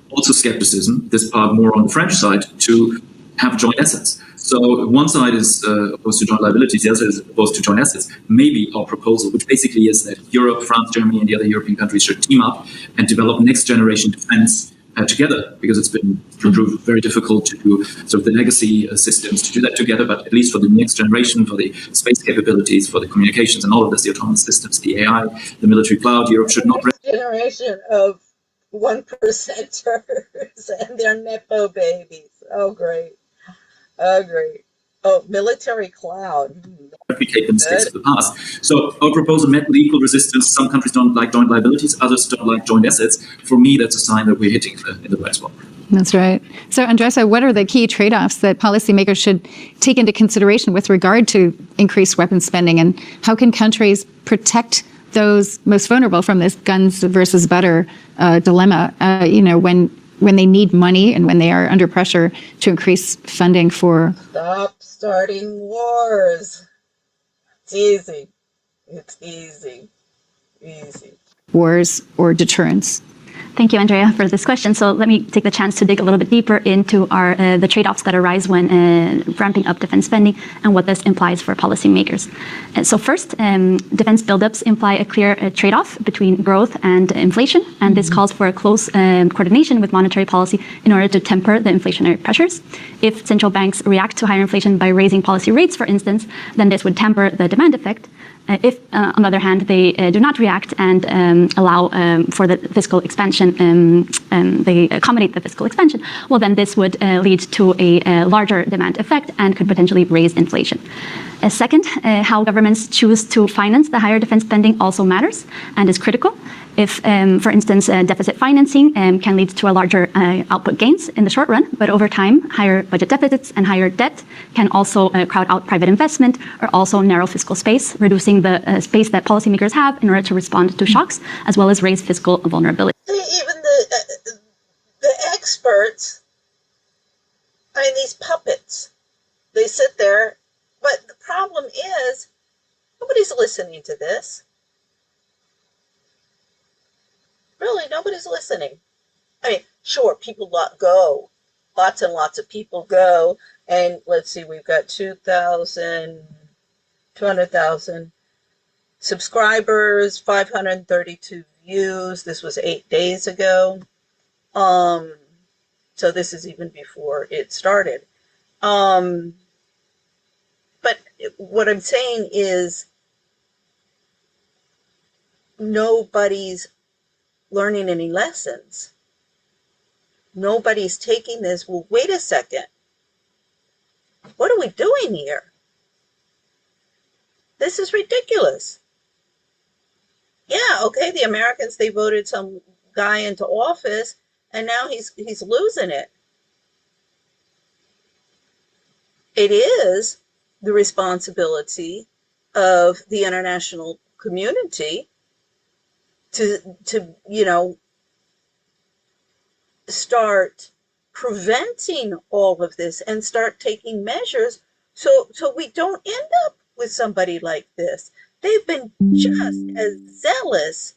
also skepticism, this part more on the French side, to have joint assets. So one side is opposed to joint liabilities, the other is opposed to joint assets. Maybe our proposal, which basically is that Europe, France, Germany, and the other European countries should team up and develop next generation defense together, because it's been proved very difficult to do sort of the legacy systems to do that together. But at least for the next generation, for the space capabilities, for the communications and all of this, the autonomous systems, the AI, the military cloud, Europe should not. Next generation of 1%ers and their Nepo babies. Oh, great. Oh, military cloud. Replicate the mistakes of the past. So our proposal met with equal resistance. Some countries don't like joint liabilities, others don't like joint assets. For me, that's a sign that we're hitting in the right spot. That's right. So, Andressa, what are the key trade-offs that policymakers should take into consideration with regard to increased weapons spending, and how can countries protect those most vulnerable from this guns versus butter dilemma, when they need money and when they are under pressure to increase funding for... Stop starting wars. It's easy. Wars or deterrence? Thank you, Andrea, for this question. So let me take the chance to dig a little bit deeper into the trade-offs that arise when ramping up defense spending and what this implies for policymakers. So first, defense buildups imply a clear trade-off between growth and inflation, and this calls for a close coordination with monetary policy in order to temper the inflationary pressures. If central banks react to higher inflation by raising policy rates, for instance, then this would temper the demand effect. If, on the other hand, they do not react and allow for the fiscal expansion, they accommodate the fiscal expansion, well, then this would lead to a larger demand effect and could potentially raise inflation. Second, how governments choose to finance the higher defense spending also matters and is critical. If, for instance, deficit financing can lead to a larger output gains in the short run, but over time, higher budget deficits and higher debt can also crowd out private investment or also narrow fiscal space, reducing the space that policymakers have in order to respond to shocks, as well as raise fiscal vulnerability. Even the experts, I mean, these puppets, they sit there, but the problem is nobody's listening to this. Really, nobody's listening. I mean, sure, people go. Lots and lots of people go. And let's see, we've got 200,000 subscribers, 532 views. This was 8 days ago. So this is even before it started. But what I'm saying is nobody's learning any lessons. Nobody's taking this, well, wait a second. What are we doing here? This is ridiculous. Yeah, okay, the Americans, they voted some guy into office, and now he's losing it. It is the responsibility of the international community to start preventing all of this and start taking measures so we don't end up with somebody like this. They've been just as zealous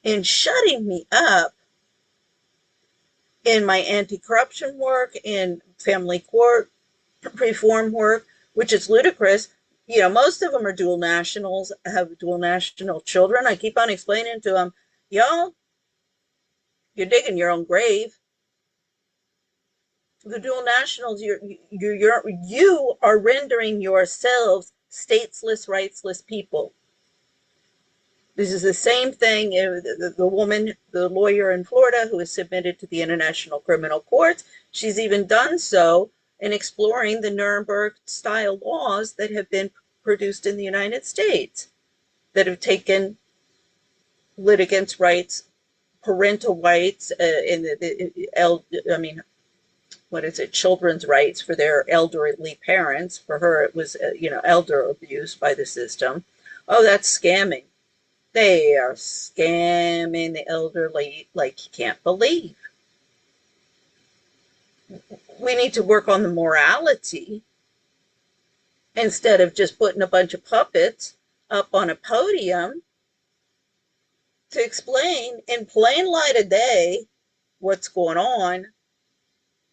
in shutting me up in my anti-corruption work, in family court reform work, which is ludicrous. Most of them are dual nationals, have dual national children. I keep on explaining to them, y'all, you're digging your own grave. The dual nationals, you are rendering yourselves stateless, rightsless people. This is the same thing. The woman, the lawyer in Florida who is submitted to the International Criminal Court, she's even done so in exploring the Nuremberg-style laws that have been produced in the United States that have taken litigants' rights, parental rights, children's rights for their elderly parents. For her, it was, elder abuse by the system. Oh, that's scamming. They are scamming the elderly like you can't believe. We need to work on the morality instead of just putting a bunch of puppets up on a podium to explain in plain light of day what's going on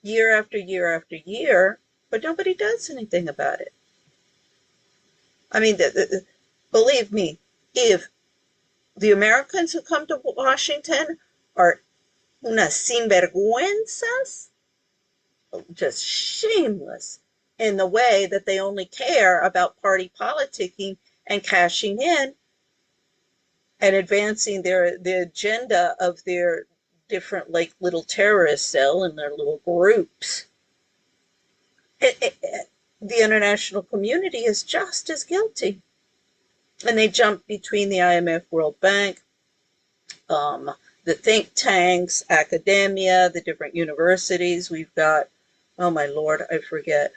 year after year after year, but nobody does anything about it. I mean, believe me, if the Americans who come to Washington are unas sinvergüenzas, just shameless in the way that they only care about party politicking and cashing in and advancing the agenda of their different little terrorist cell and their little groups. The international community is just as guilty. And they jump between the IMF, World Bank, the think tanks, academia, the different universities. We've got, oh my Lord, I forget,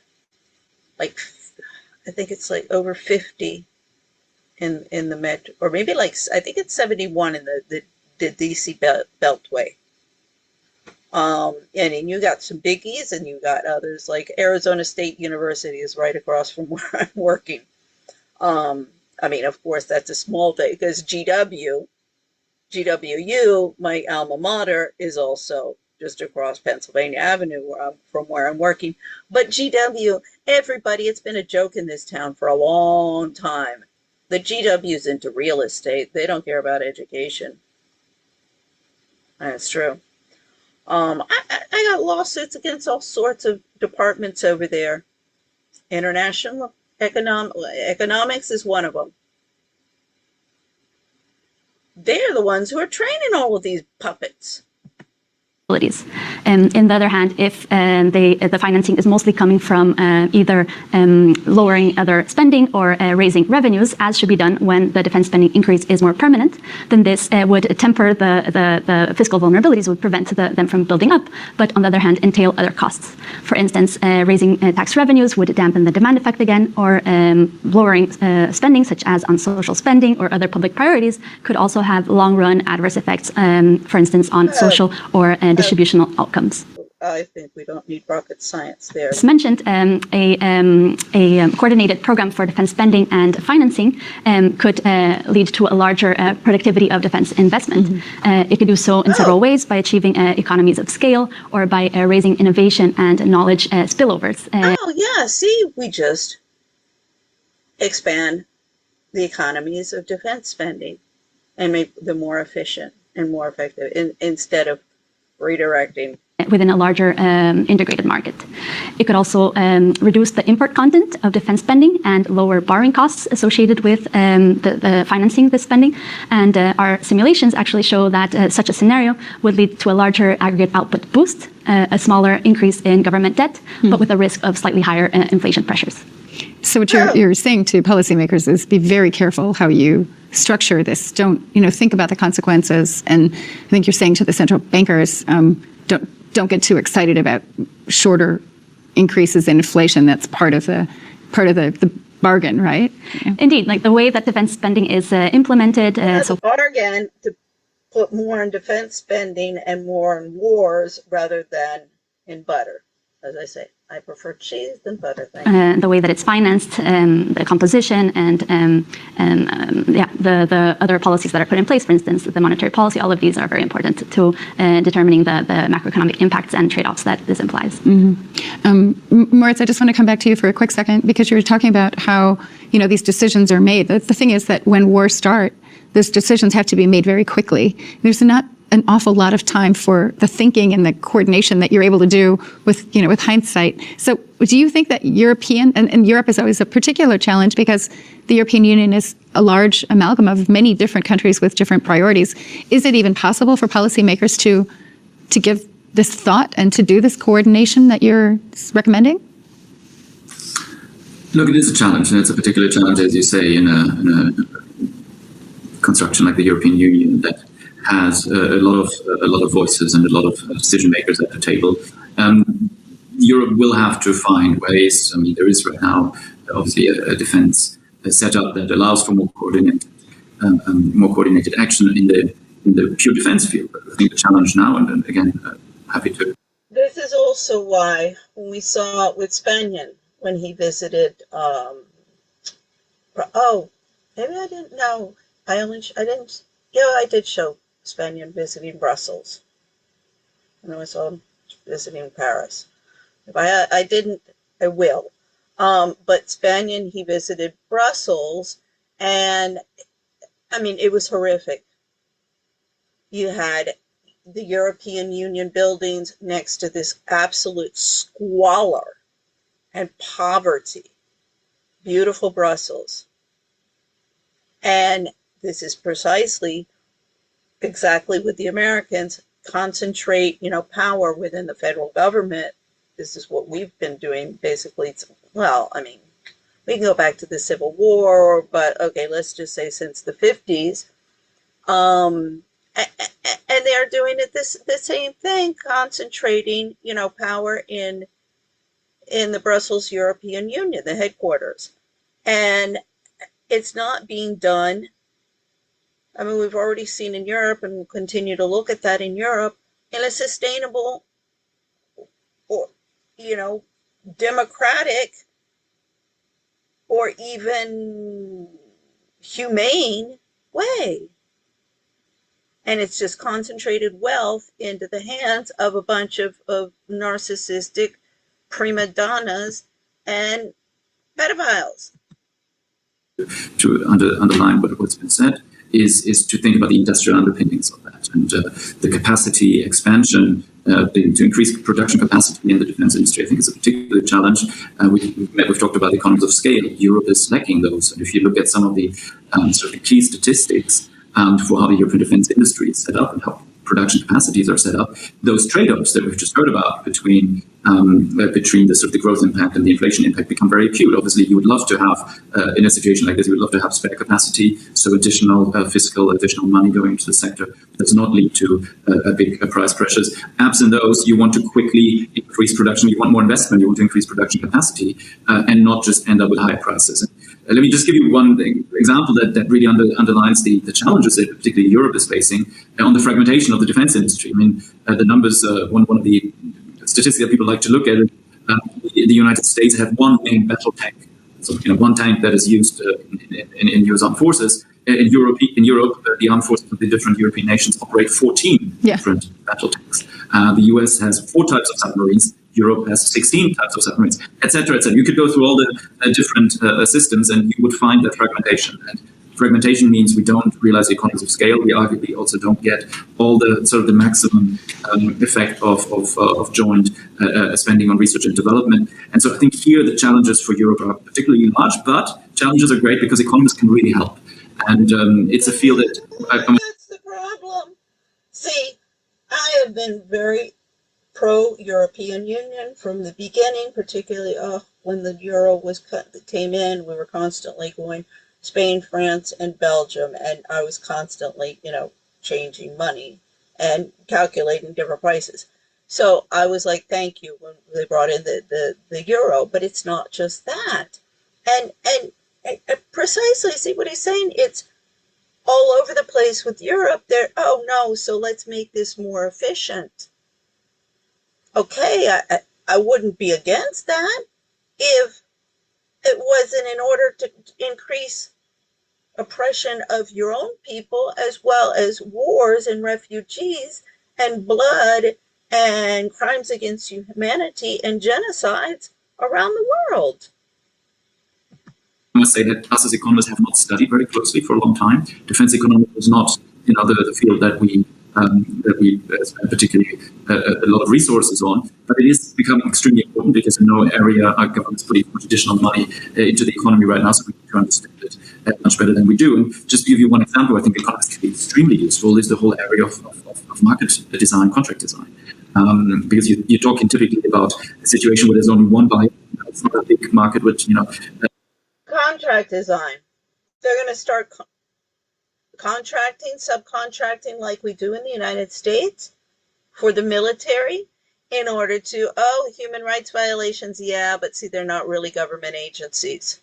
I think it's over 50 in the metro, or maybe I think it's 71 in the D.C. Beltway. And you got some biggies, and you got others, like Arizona State University is right across from where I'm working. I mean, of course, that's a small thing because GWU, my alma mater, is also just across Pennsylvania Avenue from where I'm working. But GW, everybody, it's been a joke in this town for a long time. The GW's into real estate. They don't care about education. That's true. I got lawsuits against all sorts of departments over there. International economics is one of them. they're the ones who are training all of these puppets. On the other hand, if the financing is mostly coming from either lowering other spending or raising revenues, as should be done when the defense spending increase is more permanent, then this would temper the fiscal vulnerabilities, would prevent them from building up, but on the other hand, entail other costs. For instance, raising tax revenues would dampen the demand effect again, or lowering spending, such as on social spending or other public priorities, could also have long-run adverse effects, for instance, on social or distributional outcomes. I think we don't need rocket science there. As mentioned, a coordinated program for defense spending and financing could lead to a larger productivity of defense investment. It could do so in several ways, by achieving economies of scale or by raising innovation and knowledge spillovers. Oh, yeah, see, we just expand the economies of defense spending and make them more efficient and more effective instead of redirecting within a larger integrated market. It could also reduce the import content of defense spending and lower borrowing costs associated with the financing the spending. And our simulations actually show that such a scenario would lead to a larger aggregate output boost, a smaller increase in government debt, but with a risk of slightly higher inflation pressures. So what you're saying to policymakers is be very careful how you structure this. Don't think about the consequences. And I think you're saying to the central bankers, don't get too excited about shorter increases in inflation. That's part of the bargain, right? Yeah. Indeed, like the way that defense spending is implemented. So bargain to put more in defense spending and more in wars rather than in butter. As I say, I prefer cheese than butter. The way that it's financed, the composition, and the other policies that are put in place, for instance, the monetary policy, all of these are very important to determining the macroeconomic impacts and trade-offs that this implies. Moritz, I just want to come back to you for a quick second, because you were talking about how these decisions are made. The thing is that when wars start, those decisions have to be made very quickly. There's not an awful lot of time for the thinking and the coordination that you're able to do with hindsight. So do you think that European, and Europe is always a particular challenge because the European Union is a large amalgam of many different countries with different priorities. Is it even possible for policymakers to give this thought and to do this coordination that you're recommending? Look, it is a challenge, and it's a particular challenge, as you say, in a construction like the European Union that has a lot of voices and a lot of decision makers at the table. Europe will have to find ways. I mean, there is right now obviously a defense setup that allows for more coordinated action in the pure defense field. But I think the challenge now, and again, happy to. This is also why when we saw it with Spanian when he visited. Maybe I didn't know. I didn't. Yeah, I did show Spanian visiting Brussels, and I saw him visiting Paris. If I didn't, I will. But Spanian, he visited Brussels, and I mean, it was horrific. You had the European Union buildings next to this absolute squalor and poverty. Beautiful Brussels. And this is precisely exactly what the Americans concentrate, power within the federal government. This is what we've been doing, basically. Well, I mean, we can go back to the Civil War, but okay, let's just say since the 50s. And they're doing it the same thing, concentrating, power in the Brussels European Union, the headquarters. And it's not being done. I mean, we've already seen in Europe, and we'll continue to look at that in Europe, in a sustainable or, democratic or even humane way. And it's just concentrated wealth into the hands of a bunch of narcissistic prima donnas and pedophiles. To underline what's been said is to think about the industrial underpinnings of that and the capacity expansion to increase production capacity in the defense industry. I think is a particular challenge. We've talked about the economies of scale. Europe is lacking those. And if you look at some of the sort of key statistics, and for how the European defense industry is set up and how production capacities are set up, those trade-offs that we've just heard about between the sort of the growth impact and the inflation impact become very acute. Obviously, you would love to have, in a situation like this, you would love to have spare capacity, so additional additional money going into the sector does not lead to big price pressures. Absent those, you want to quickly increase production, you want more investment, you want to increase production capacity, and not just end up with high prices. Let me just give you one example that really underlines the challenges that particularly Europe is facing on the fragmentation of the defense industry. I mean, the numbers, one of the statistics that people like to look at, the United States have one main battle tank, so one tank that is used in U.S. armed forces. In Europe, the armed forces of the different European nations operate 14 different battle tanks. The U.S. has 4 types of submarines. Europe has 16 types of submarines, et cetera, et cetera. You could go through all the different systems and you would find that fragmentation. And fragmentation means we don't realize the economies of scale. We arguably also don't get all the sort of the maximum effect of joint spending on research and development. And so I think here the challenges for Europe are particularly large, but challenges are great because economists can really help. And it's a field that... That's the problem. See, I have been very pro-European Union from the beginning, particularly when the euro came in. We were constantly going Spain, France, and Belgium, and I was constantly, changing money and calculating different prices. So I was like, thank you when they brought in the euro, but it's not just that. And precisely, see what he's saying? It's all over the place with Europe. Oh no, so let's make this more efficient. Okay, I wouldn't be against that if it wasn't in order to increase oppression of your own people, as well as wars and refugees and blood and crimes against humanity and genocides around the world. I must say that us as economists have not studied very closely for a long time. Defense economics is not, the field that we spend particularly a lot of resources on, but it is becoming extremely important because in no area our government's putting much additional money into the economy right now, so we can understand it much better than we do. And just to give you one example, I think economists can be extremely useful is the whole area of market design, contract design, because you're talking typically about a situation where there's only one buyer. It's not a big market, which contract design. They're going to start contracting, subcontracting like we do in the United States for the military in order to, human rights violations, yeah, but see, they're not really government agencies.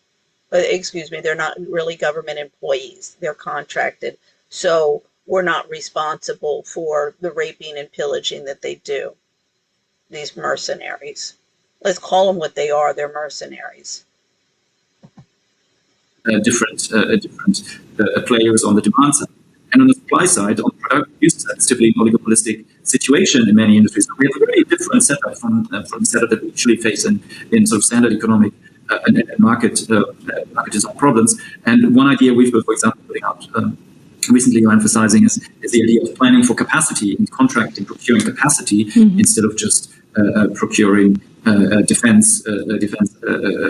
They're not really government employees. They're contracted. So we're not responsible for the raping and pillaging that they do. These mercenaries. Let's call them what they are. They're mercenaries. Different players on the demand side. And on the supply side, on the product use side, it's typically an oligopolistic situation in many industries. We have a very different setup from the setup that we usually face in sort of standard economic and market design problems. And one idea we've been, for example, putting out recently or emphasizing is the idea of planning for capacity and contracting, procuring capacity instead of just procuring defense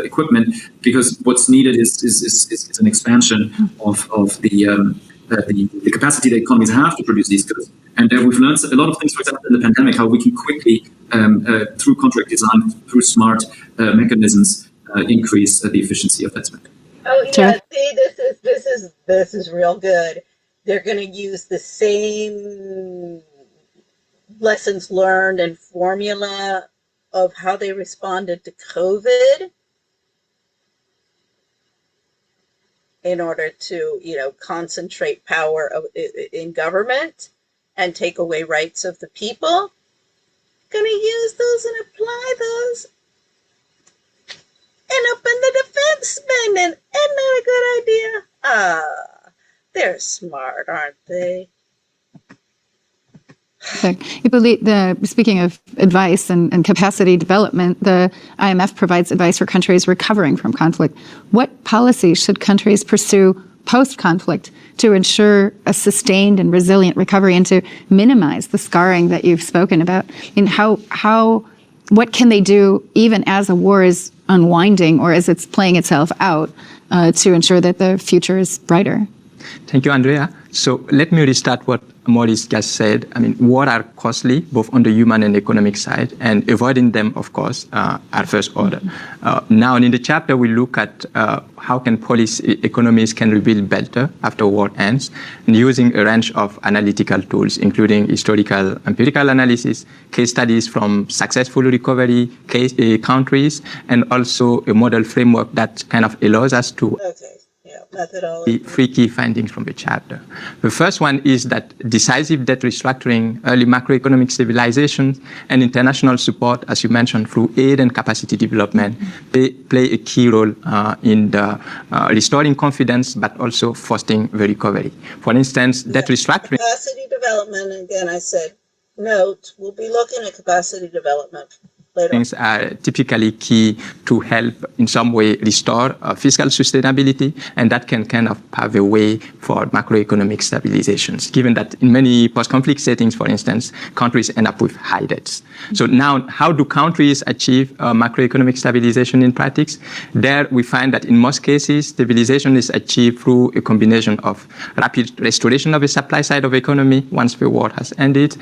equipment, because what's needed is an expansion of the capacity that economies have to produce these goods. And we've learned a lot of things, for example, in the pandemic, how we can quickly, through contract design, through smart mechanisms, increase the efficiency of that spending. Oh yeah, see, this is real good. They're going to use the same lessons learned and formula of how they responded to COVID in order to, concentrate power in government and take away rights of the people. Going to use those and apply those and up in the defense spending. Isn't that a good idea? They're smart, aren't they? You believe speaking of advice and capacity development, the IMF provides advice for countries recovering from conflict. What policies should countries pursue post-conflict to ensure a sustained and resilient recovery and to minimize the scarring that you've spoken about? And what can they do even as a war is unwinding or as it's playing itself out to ensure that the future is brighter? Thank you, Andrea. So let me restart what Maurice just said. I mean, war are costly, both on the human and economic side, and avoiding them, of course, are first order. Now, in the chapter, we look at how can economies can rebuild better after war ends, and using a range of analytical tools, including historical empirical analysis, case studies from successful recovery countries, and also a model framework that kind of allows us to methodology. Three key findings from the chapter. The first one is that decisive debt restructuring, early macroeconomic stabilization, and international support, as you mentioned, through aid and capacity development, they play a key role in the restoring confidence, but also fostering the recovery. For instance, debt restructuring. Capacity development, again, I said, note, we'll be looking at capacity development. Things are typically key to help in some way restore fiscal sustainability, and that can kind of pave a way for macroeconomic stabilizations, given that in many post-conflict settings, for instance, countries end up with high debts. So now, how do countries achieve macroeconomic stabilization in practice? There we find that in most cases, stabilization is achieved through a combination of rapid restoration of the supply side of the economy once the war has ended,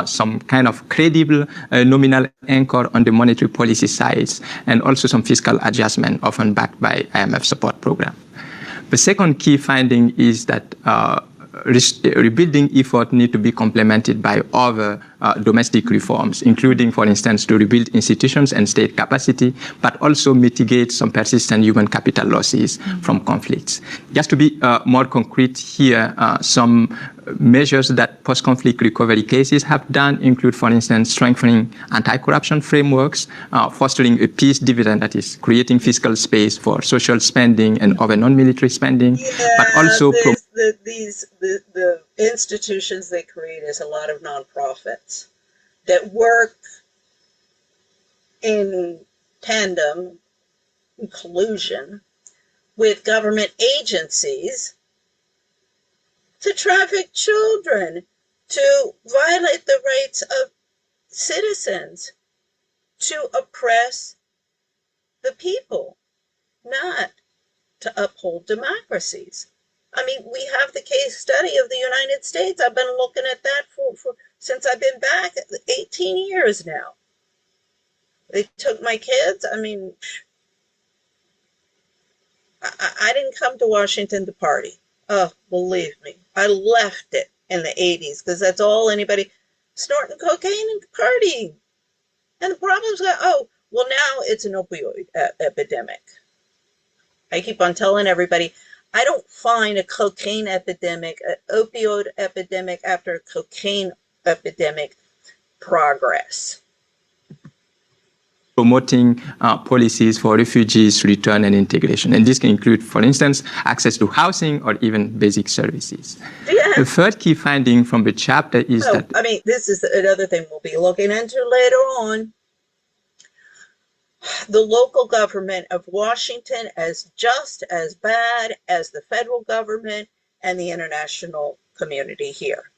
some kind of credible nominal anchor on the monetary policy sides, and also some fiscal adjustment, often backed by IMF support program. The second key finding is that rebuilding effort need to be complemented by other domestic reforms, including, for instance, to rebuild institutions and state capacity, but also mitigate some persistent human capital losses from conflicts. Just to be more concrete here, some measures that post-conflict recovery cases have done include, for instance, strengthening anti-corruption frameworks, fostering a peace dividend, that is, creating fiscal space for social spending and other non-military spending, but also the institutions they create is a lot of nonprofits that work in tandem, in collusion with government agencies to traffic children, to violate the rights of citizens, to oppress the people, not to uphold democracies. I mean, we have the case study of the United States. I've been looking at that for since I've been back 18 years now. They took my kids. I mean, I didn't come to Washington to party. Oh, believe me, I left it in the 80s because that's all anybody snorting cocaine and partying. And the problem's got, oh, well, now it's an opioid epidemic. I keep on telling everybody, I don't find a cocaine epidemic, an opioid epidemic after a cocaine epidemic progress. Promoting policies for refugees' return and integration. And this can include, for instance, access to housing or even basic services. Yeah. The third key finding from the chapter is that... I mean, this is another thing we'll be looking into later on. The local government of Washington is just as bad as the federal government and the international community here.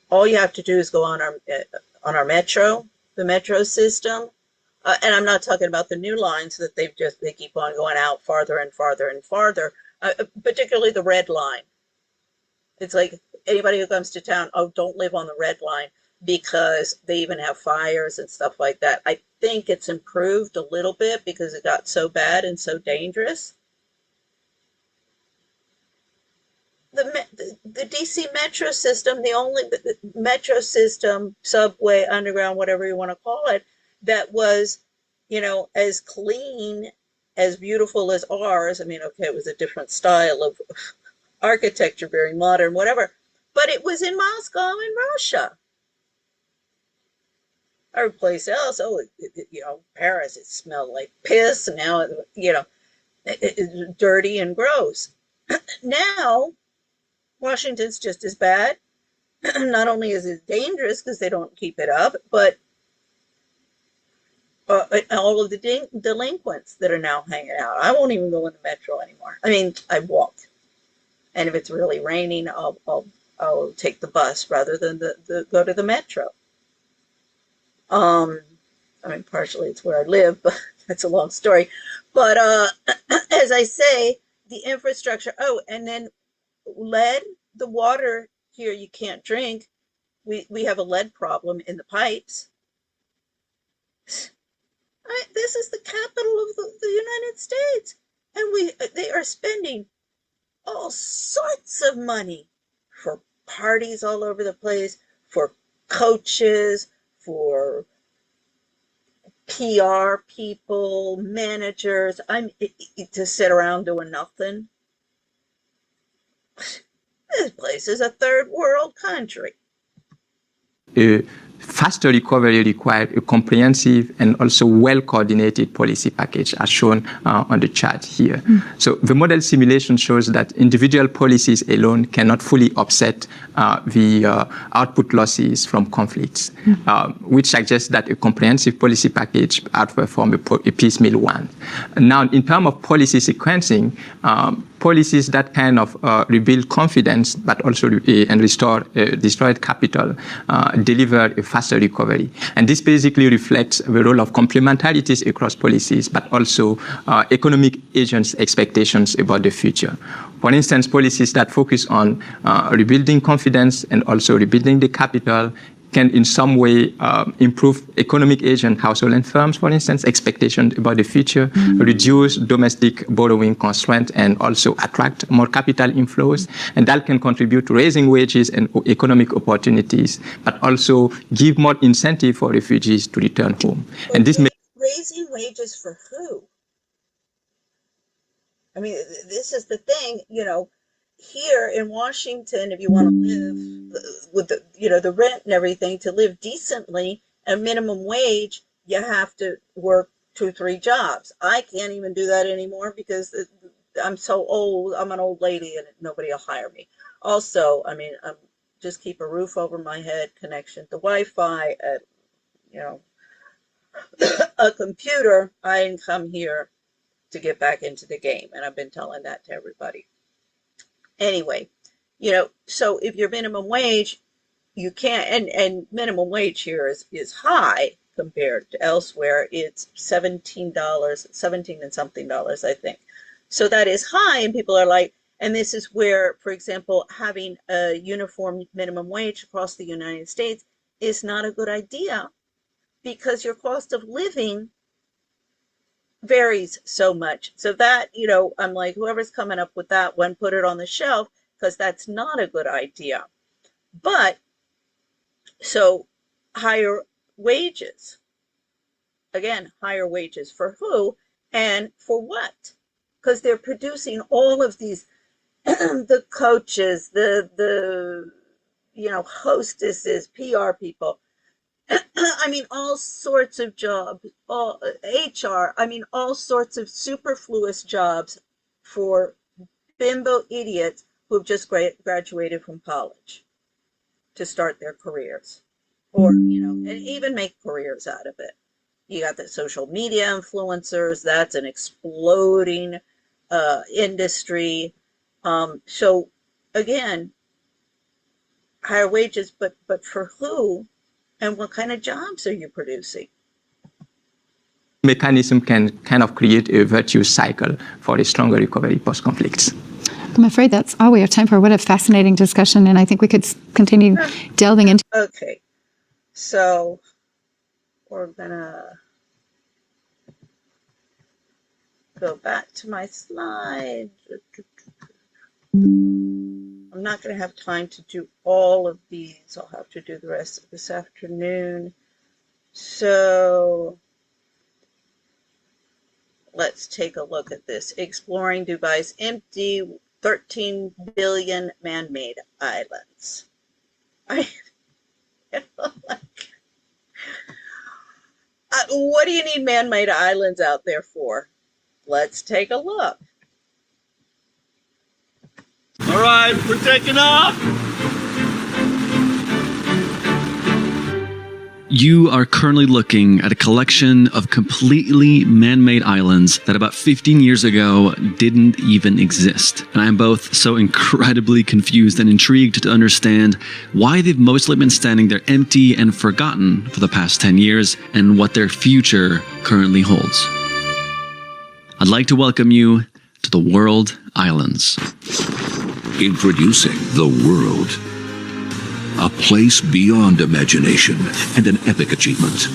All you have to do is go on our metro, the metro system, and I'm not talking about the new lines that they keep on going out farther and farther and farther, particularly the red line. It's like anybody who comes to town, oh, don't live on the red line because they even have fires and stuff like that. I think it's improved a little bit because it got so bad and so dangerous. The DC metro system, the only metro system, subway, underground, whatever you want to call it, that was, as clean, as beautiful as ours. I mean, okay, it was a different style of architecture, very modern, whatever, but it was in Moscow in Russia. Every place else, Paris, it smelled like piss. Now, it's dirty and gross. Now, Washington's just as bad. Not only is it dangerous because they don't keep it up, but all of the delinquents that are now hanging out. I won't even go in the metro anymore. I mean, I walk. And if it's really raining, I'll take the bus rather than go to the metro. I mean, partially it's where I live, but that's a long story. But as I say, the infrastructure. Oh, and then lead, the water here you can't drink. We have a lead problem in the pipes. This is the capital of the United States, and they are spending all sorts of money for parties all over the place, for coaches, for PR people, managers. To sit around doing nothing. This place is a third world country. Faster recovery requires a comprehensive and also well-coordinated policy package, as shown on the chart here. So the model simulation shows that individual policies alone cannot fully offset the output losses from conflicts, which suggests that a comprehensive policy package outperforms a piecemeal one. Now, in terms of policy sequencing, policies that kind of rebuild confidence, but also and restore destroyed capital, deliver a faster recovery. And this basically reflects the role of complementarities across policies, but also economic agents' expectations about the future. For instance, policies that focus on rebuilding confidence and also rebuilding the capital can in some way improve economic agent, household and firms, for instance, expectations about the future, reduce domestic borrowing constraints, and also attract more capital inflows. And that can contribute to raising wages and economic opportunities, but also give more incentive for refugees to return home. And this raising wages for who? I mean, this is the thing, here in Washington, if you want to live with the rent and everything, to live decently, a minimum wage, you have to work 2-3 jobs. I can't even do that anymore because I'm so old. I'm an old lady and nobody will hire me. Also, I'm just keep a roof over my head, connection to Wi-Fi, a computer. I didn't come here to get back into the game, and I've been telling that to everybody. Anyway, so if you're minimum wage, you can't, and minimum wage here is high compared to elsewhere. It's $17 and something dollars, I think. So that is high, and people are like, and this is where, for example, having a uniform minimum wage across the United States is not a good idea because your cost of living varies so much. So that, I'm like, whoever's coming up with that one, put it on the shelf, because that's not a good idea. But so higher wages, again, higher wages for who and for what? Because they're producing all of these, the coaches, the hostesses, PR people, all sorts of jobs, all HR, all sorts of superfluous jobs for bimbo idiots who have just graduated from college to start their careers, or, and even make careers out of it. You got the social media influencers, that's an exploding industry. So again, higher wages, but for who? And what kind of jobs are you producing? Mechanism can kind of create a virtuous cycle for a stronger recovery post-conflicts. I'm afraid that's all we have time for. What a fascinating discussion, and I think we could continue delving into. Okay, so we're gonna go back to my slide. I'm not going to have time to do all of these. I'll have to do the rest of this afternoon. So let's take a look at this. Exploring Dubai's empty 13 billion man-made islands. What do you need man-made islands out there for? Let's take a look. All right, we're taking off. You are currently looking at a collection of completely man-made islands that about 15 years ago didn't even exist. And I'm both so incredibly confused and intrigued to understand why they've mostly been standing there empty and forgotten for the past 10 years and what their future currently holds. I'd like to welcome you to the World Islands. Introducing the world. A place beyond imagination and an epic achievement.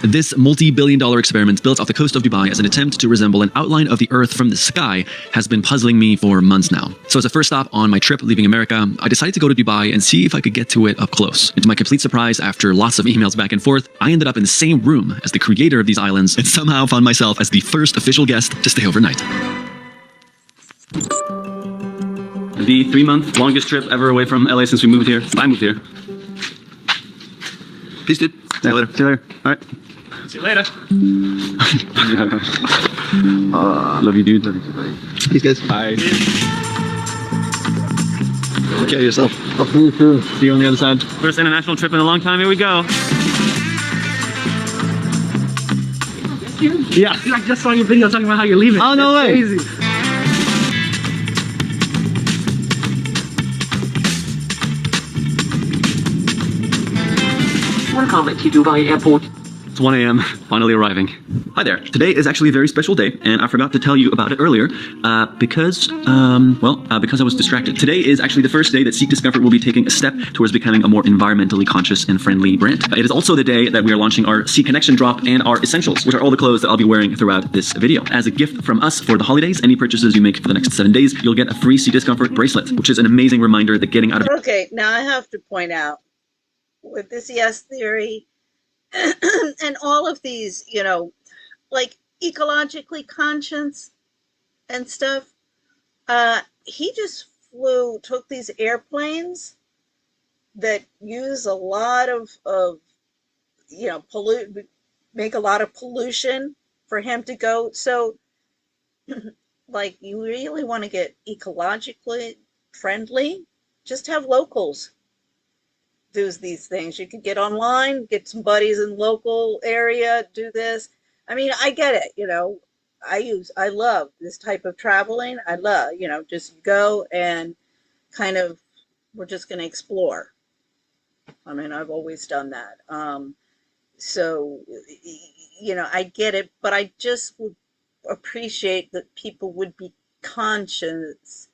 This multi-billion-dollar experiment built off the coast of Dubai as an attempt to resemble an outline of the Earth from the sky has been puzzling me for months now. So as a first stop on my trip leaving America, I decided to go to Dubai and see if I could get to it up close. And to my complete surprise, after lots of emails back and forth, I ended up in the same room as the creator of these islands and somehow found myself as the first official guest to stay overnight. The 3-month longest trip ever away from LA since we moved here. I moved here. Peace, dude. See you later. See you later. All right. See you later. Love you, dude. Love you, buddy. Peace, guys. Bye. Take care of yourself. See you on the other side. First international trip in a long time. Here we go. Yeah. I just saw your video talking about how you're leaving. Oh, no way. Crazy. Welcome to Dubai Airport. It's 1 a.m., finally arriving. Hi there. Today is actually a very special day, and I forgot to tell you about it earlier because I was distracted. Today is actually the first day that Seek Discomfort will be taking a step towards becoming a more environmentally conscious and friendly brand. It is also the day that we are launching our Seek Connection drop and our essentials, which are all the clothes that I'll be wearing throughout this video. As a gift from us for the holidays, any purchases you make for the next 7 days, you'll get a free Seek Discomfort bracelet, which is an amazing reminder that getting out of... Okay, now I have to point out, with this yes theory and all of these, like ecologically conscious and stuff, he just took these airplanes that use a lot of make a lot of pollution for him to go. So, like, you really want to get ecologically friendly, just have locals do these things. You could get online, get some buddies in local area, do this. I mean, I get it, I love this type of traveling. I love, just go and kind of, we're just going to explore. I mean, I've always done that. So, I get it, but I just would appreciate that people would be conscious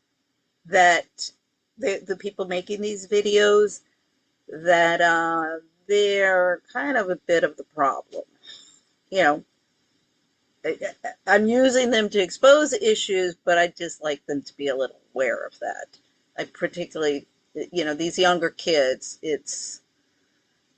that the people making these videos, that they're kind of a bit of the problem. I'm using them to expose issues, but I just like them to be a little aware of that. I particularly, these younger kids,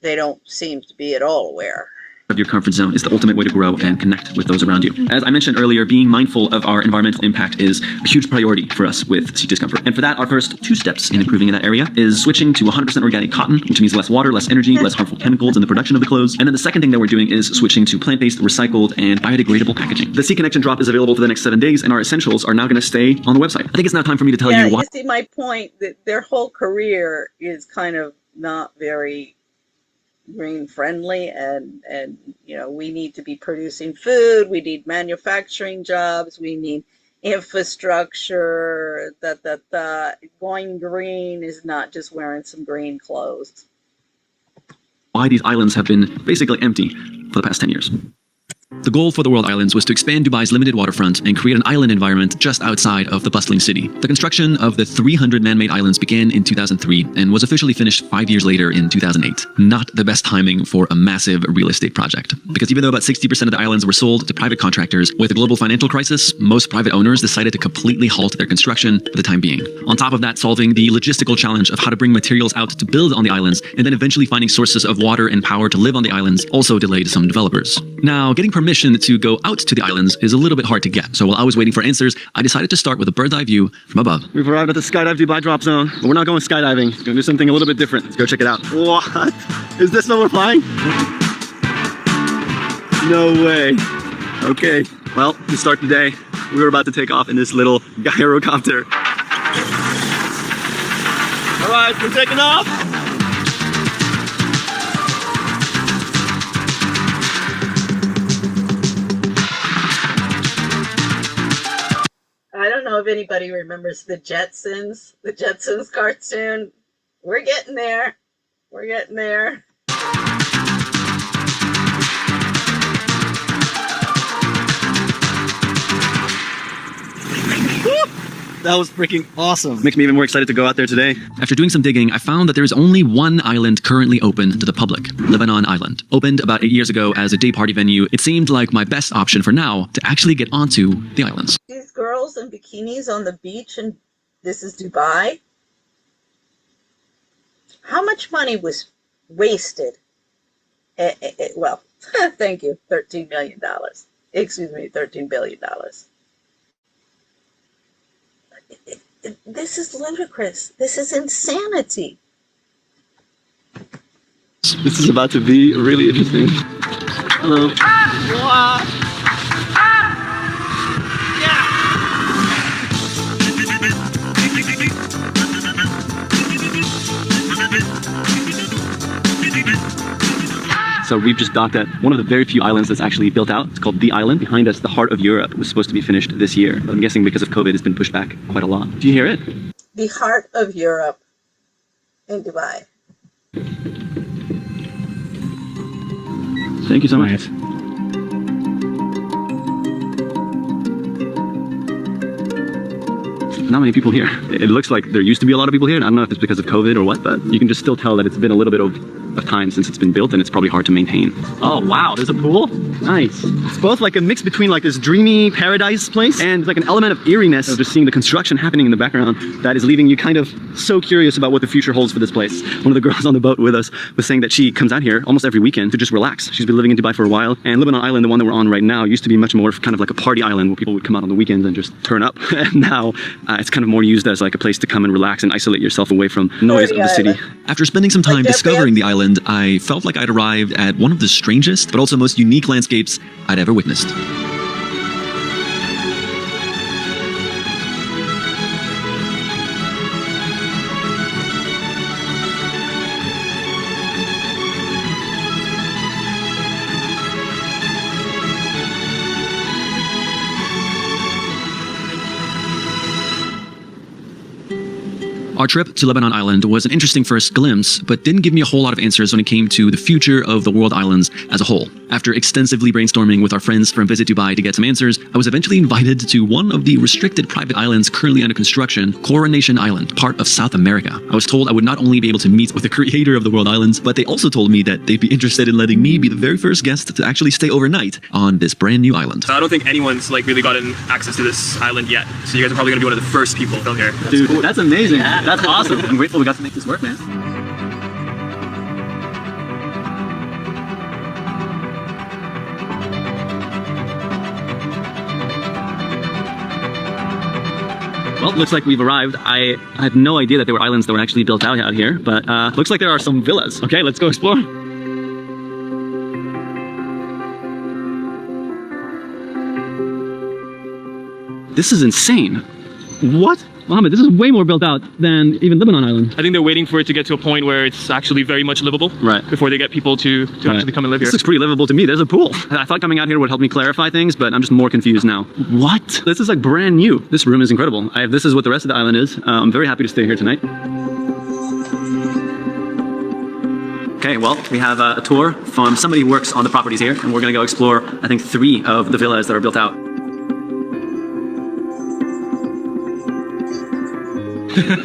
they don't seem to be at all aware. Of your comfort zone is the ultimate way to grow and connect with those around you. As I mentioned earlier, being mindful of our environmental impact is a huge priority for us with Seek Discomfort. And for that, our first 2 steps in improving in that area is switching to 100% organic cotton, which means less water, less energy, less harmful chemicals in the production of the clothes. And then the second thing that we're doing is switching to plant-based, recycled, and biodegradable packaging. The Seek Connection drop is available for the next 7 days, and our essentials are now going to stay on the website. I think it's now time for me to tell you why. You see my point, that their whole career is kind of not very green friendly, and we need to be producing food, we need manufacturing jobs, we need infrastructure, going green is not just wearing some green clothes. Why these islands have been basically empty for the past 10 years. The goal for the World Islands was to expand Dubai's limited waterfront and create an island environment just outside of the bustling city. The construction of the 300 man-made islands began in 2003 and was officially finished 5 years later in 2008. Not the best timing for a massive real estate project, because even though about 60% of the islands were sold to private contractors, with the global financial crisis, most private owners decided to completely halt their construction for the time being. On top of that, solving the logistical challenge of how to bring materials out to build on the islands and then eventually finding sources of water and power to live on the islands also delayed some developers. Now, getting permission to go out to the islands is a little bit hard to get. So while I was waiting for answers, I decided to start with a bird's eye view from above. We've arrived at the Skydive Dubai drop zone, but we're not going skydiving. We're going to do something a little bit different. Let's go check it out. What? Is this what we're flying? No way. Okay. Well, to start the day, we were about to take off in this little gyrocopter. All right, we're taking off. I don't know if anybody remembers the Jetsons cartoon. We're getting there. We're getting there. That was freaking awesome. Makes me even more excited to go out there today. After doing some digging, I found that there is only one island currently open to the public, Lebanon Island. Opened about 8 years ago as a day party venue, it seemed like my best option for now to actually get onto the islands. These girls in bikinis on the beach, and this is Dubai. How much money was wasted? Well, thank you, $13 million. Excuse me, $13 billion. This is ludicrous. This is insanity. This is about to be really interesting. Hello. So we've just docked at one of the very few islands that's actually built out. It's called The Island. Behind us, the heart of Europe was supposed to be finished this year. But I'm guessing because of COVID, it's been pushed back quite a lot. Do you hear it? The heart of Europe in Dubai. Thank you so much. Not many people here. It looks like there used to be a lot of people here. I don't know if it's because of COVID or what, but you can just still tell that it's been a little bit of time since it's been built, and it's probably hard to maintain. Oh wow, there's a pool? Nice. It's both like a mix between like this dreamy paradise place and like an element of eeriness of just seeing the construction happening in the background that is leaving you kind of so curious about what the future holds for this place. One of the girls on the boat with us was saying that she comes out here almost every weekend to just relax. She's been living in Dubai for a while, and Lebanon Island, the one that we're on right now, used to be much more kind of like a party island where people would come out on the weekends and just turn up. And now it's kind of more used as like a place to come and relax and isolate yourself away from noise of the city. After spending some time discovering the island, I felt like I'd arrived at one of the strangest but also most unique landscapes I'd ever witnessed. Our trip to Lebanon Island was an interesting first glimpse, but didn't give me a whole lot of answers when it came to the future of the world islands as a whole. After extensively brainstorming with our friends from Visit Dubai to get some answers, I was eventually invited to one of the restricted private islands currently under construction, Coronation Island, part of South America. I was told I would not only be able to meet with the creator of the world islands, but they also told me that they'd be interested in letting me be the very first guest to actually stay overnight on this brand new island. So I don't think anyone's really gotten access to this island yet. So you guys are probably going to be one of the first people to come here. Dude, cool. That's amazing. That's awesome. I'm grateful we got to make this work, man. Well, looks like we've arrived. I had no idea that there were islands that were actually built out here, but looks like there are some villas. Okay, let's go explore. This is insane. What? Mohammed, this is way more built out than even Lebanon Island. I think they're waiting for it to get to a point where it's actually very much livable, right, before they get people to actually come and live here. This looks pretty livable to me. There's a pool. I thought coming out here would help me clarify things, but I'm just more confused now. What? This is like brand new. This room is incredible. This is what the rest of the island is. I'm very happy to stay here tonight. Okay, well, we have a tour from somebody who works on the properties here, and we're gonna go explore, I think, 3 of the villas that are built out.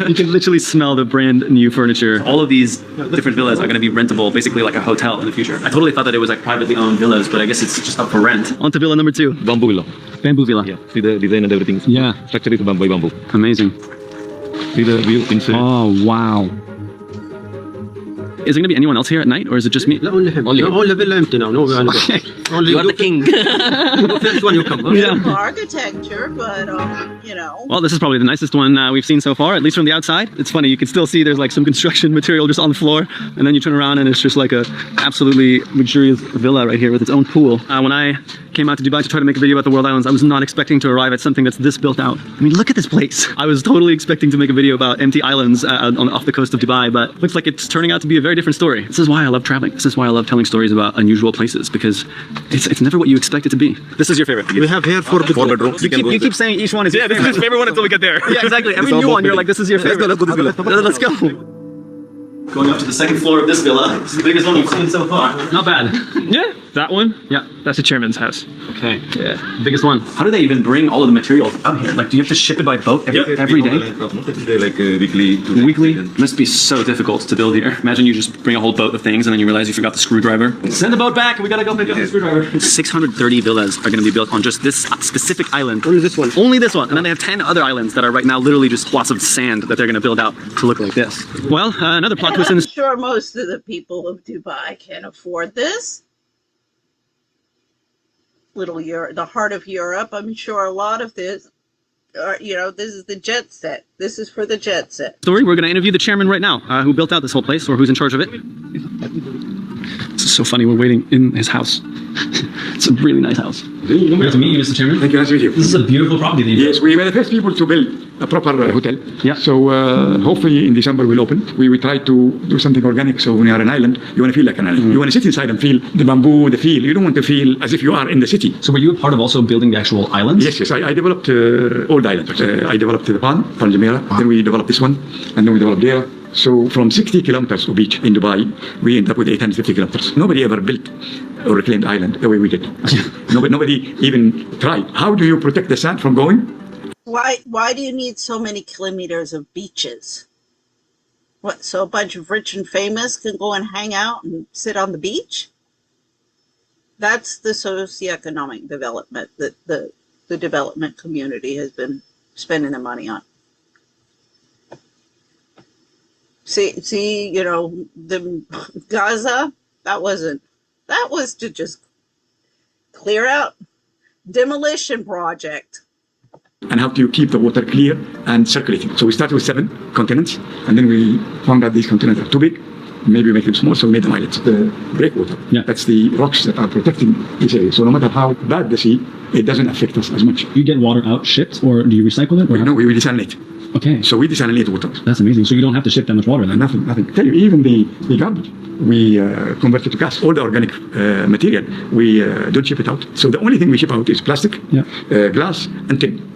You can literally smell the brand new furniture. All of these different villas are going to be rentable, basically like a hotel in the future. I totally thought that it was like privately owned villas, but I guess it's just up for rent. On to villa number 2. Bamboo villa. Bamboo villa. Yeah, see the design and everything. Yeah. Structure is bamboo by bamboo. Amazing. See the view inside. Oh, wow. Is there going to be anyone else here at night, or is it just me? Only him. Only the villa empty now. No, okay. Only you are the king. The first one you come. Yeah. Architecture, but you know. Well, this is probably the nicest one we've seen so far, at least from the outside. It's funny, you can still see there's like some construction material just on the floor, and then you turn around and it's just like a absolutely luxurious villa right here with its own pool. When I came out to Dubai to try to make a video about the world islands, I was not expecting to arrive at something that's this built out. I mean, look at this place. I was totally expecting to make a video about empty islands off the coast of Dubai, but looks like it's turning out to be a very different story. This is why I love traveling. This is why I love telling stories about unusual places, because it's never what you expect it to be. This is your favorite. We have here 4 bedrooms. You keep saying each one is your favorite. This is his favorite one until we get there. Yeah, exactly. Every new one, you're like, this is your favorite. Let's go. Going up to the second floor of this villa. This is the biggest one we've seen so far. Not bad. Yeah, that one? Yeah. That's the chairman's house. Okay. Yeah. Biggest one. How do they even bring all of the materials out here? Like, do you have to ship it by boat every day? Like weekly. Weekly? Must be so difficult to build here. Imagine you just bring a whole boat of things and then you realize you forgot the screwdriver. Send the boat back and we gotta go pick up the screwdriver. 630 villas are gonna be built on just this specific island. Only this one. Only this one. And then they have 10 other islands that are right now literally just plots of sand that they're gonna build out to look like this. Well, another plot twist in I'm this. sure most of the people of Dubai can't afford this. Little Europe, the heart of Europe. I'm sure a lot of this, this is the jet set. This is for the jet set. Story. We're going to interview the chairman right now, who built out this whole place, or who's in charge of it. This is so funny. We're waiting in his house. It's a really nice house. Great to meet you, Mr. Chairman. Thank you, nice to meet you. This is a beautiful property. Yes, we were the first people to build a proper hotel. Yeah. So hopefully in December we'll open. We try to do something organic. So when you're an island, you want to feel like an island. You want to sit inside and feel the bamboo, the feel. You don't want to feel as if you are in the city. So were you a part of also building the actual islands? Yes. I developed old islands. I developed the Palm Jumeirah. Then we developed this one, and then we developed Deira. So from 60 kilometers of beach in Dubai, we end up with 850 kilometers. Nobody ever built or reclaimed island the way we did. Nobody even tried. How do you protect the sand from going? Why do you need so many kilometers of beaches? What, so a bunch of rich and famous can go and hang out and sit on the beach? That's the socioeconomic development that the development community has been spending their money on. See, the Gaza, that was to just clear out demolition project. And how do you keep the water clear and circulating? So we started with 7 continents, and then we found that these continents are too big. Maybe we make them small, so we made them islands. The breakwater, that's the rocks that are protecting this area. So no matter how bad the sea, it doesn't affect us as much. You get water out shipped, or do you recycle it? Or no, we desalinate. Okay. So we desalinate water. That's amazing. So you don't have to ship that much water then? Nothing. Tell you, even the garbage, we convert it to gas. All the organic material, we don't ship it out. So the only thing we ship out is plastic, glass, and tin.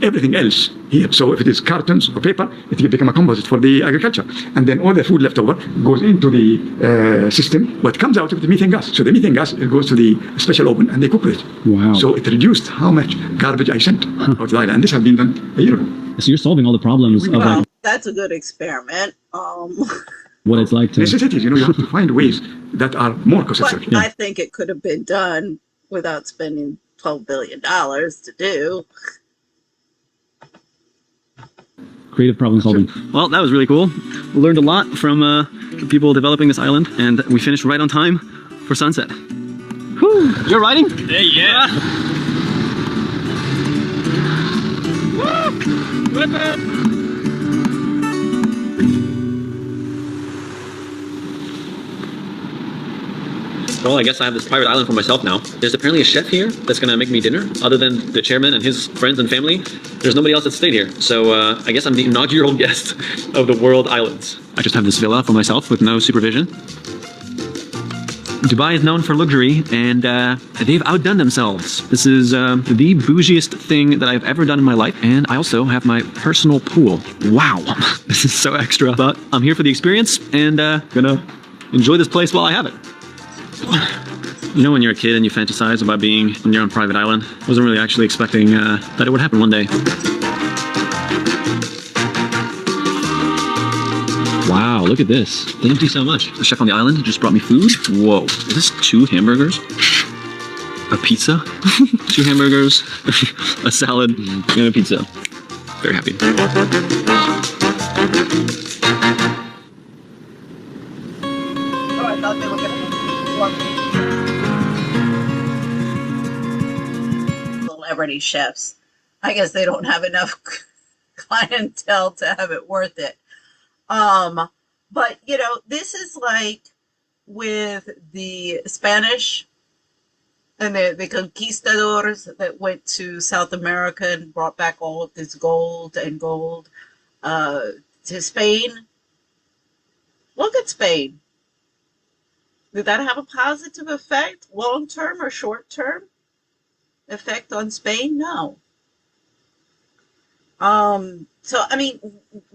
Everything else here. So if it is cartons or paper, it will become a composite for the agriculture. And then all the food left over goes into the system. What comes out of the methane gas. So the methane gas, it goes to the special oven and they cook with it. Wow. So it reduced how much garbage I sent out of the island. And this has been done a year ago. So you're solving all the problems of like, That's a good experiment. what it's like to... Necessities, you have to find ways that are more cost-effective. I think it could have been done without spending $12 billion to do. Creative problem solving. Well, that was really cool. We learned a lot from the people developing this island, and we finished right on time for sunset. Whew. You're riding? Hey, yeah. Well, I guess I have this private island for myself now. There's apparently a chef here that's going to make me dinner. Other than the chairman and his friends and family, there's nobody else that stayed here. So I guess I'm the inaugural guest of the World Islands. I just have this villa for myself with no supervision. Dubai is known for luxury, and they've outdone themselves. This is the bougiest thing that I've ever done in my life, and I also have my personal pool. Wow, this is so extra. But I'm here for the experience, and gonna enjoy this place while I have it. You know when you're a kid and you fantasize about being on your own private island? I wasn't really actually expecting that it would happen one day. Wow, look at this. Thank you so much. The chef on the island just brought me food. Whoa, is this 2 hamburgers? A pizza? 2 hamburgers, a salad, and a pizza. Very happy. Oh, I thought they were going to celebrity chefs. I guess they don't have enough clientele to have it worth it. But this is like with the Spanish and the conquistadors that went to South America and brought back all of this gold to Spain. Look at Spain. Did that have a positive effect, long-term or short-term effect on Spain? No. So, I mean,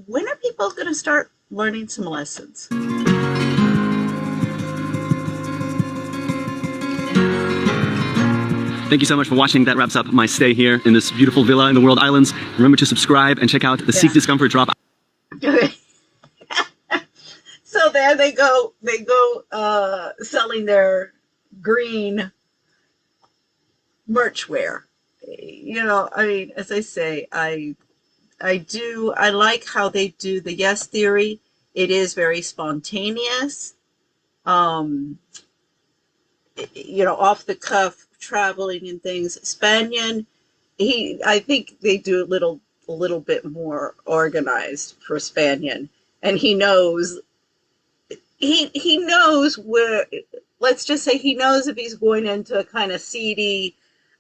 when are people going to start learning some lessons. Thank you so much for watching. That wraps up my stay here in this beautiful villa in the World Islands. Remember to subscribe and check out the Seek Discomfort drop. Okay. So there they go selling their green merch wear. You know, I mean, as I say, I like how they do the yes theory. It is very spontaneous. You know, off the cuff traveling and things. Spanian, I think they do a little bit more organized for Spanian, and he knows where, let's just say he knows if he's going into a kind of seedy,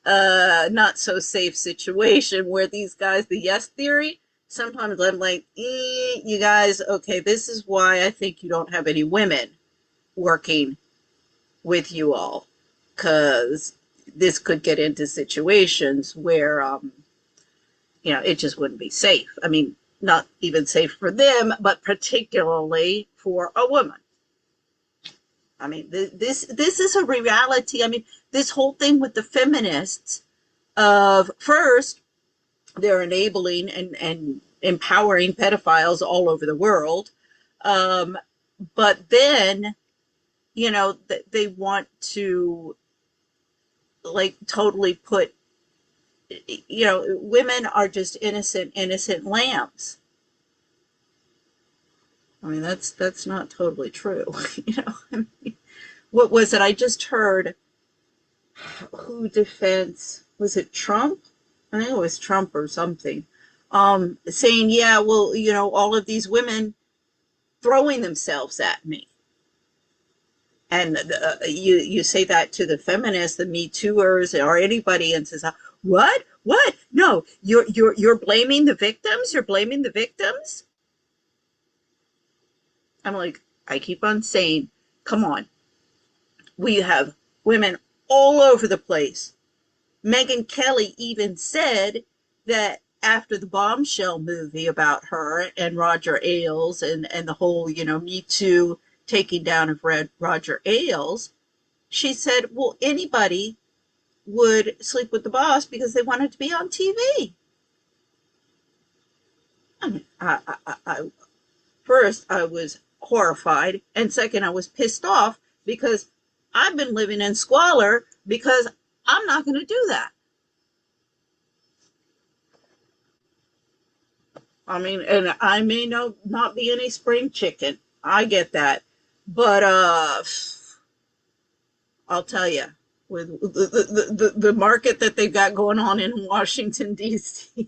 not so safe situation where these guys, the yes theory, sometimes I'm like, you guys, okay, this is why I think you don't have any women working with you all, because this could get into situations where, you know, it just wouldn't be safe. I mean, not even safe for them, but particularly for a woman. I mean, this is a reality. I mean, this whole thing with the feminists of first, they're enabling and empowering pedophiles all over the world. But then, you know, they want to like totally put, you know, women are just innocent lambs. I mean, that's not totally true. You know, I mean, what was it? I just heard was it Trump? I think it was Trump or something, saying, yeah, well, you know, all of these women throwing themselves at me. And you say that to the feminists, the Me Tooers, or anybody, and says, what? No, you're blaming the victims? You're blaming the victims? I'm like, I keep on saying, come on. We have women all over the place. Megyn Kelly even said that after the Bombshell movie about her and Roger Ailes and the whole, you know, Me Too taking down of Roger Ailes, she said, well, anybody would sleep with the boss because they wanted to be on TV. I mean, first, I was horrified, and second, I was pissed off because I've been living in squalor because I'm not going to do that. I mean, and I may not be any spring chicken. I get that. But I'll tell you, with the market that they've got going on in Washington, D.C.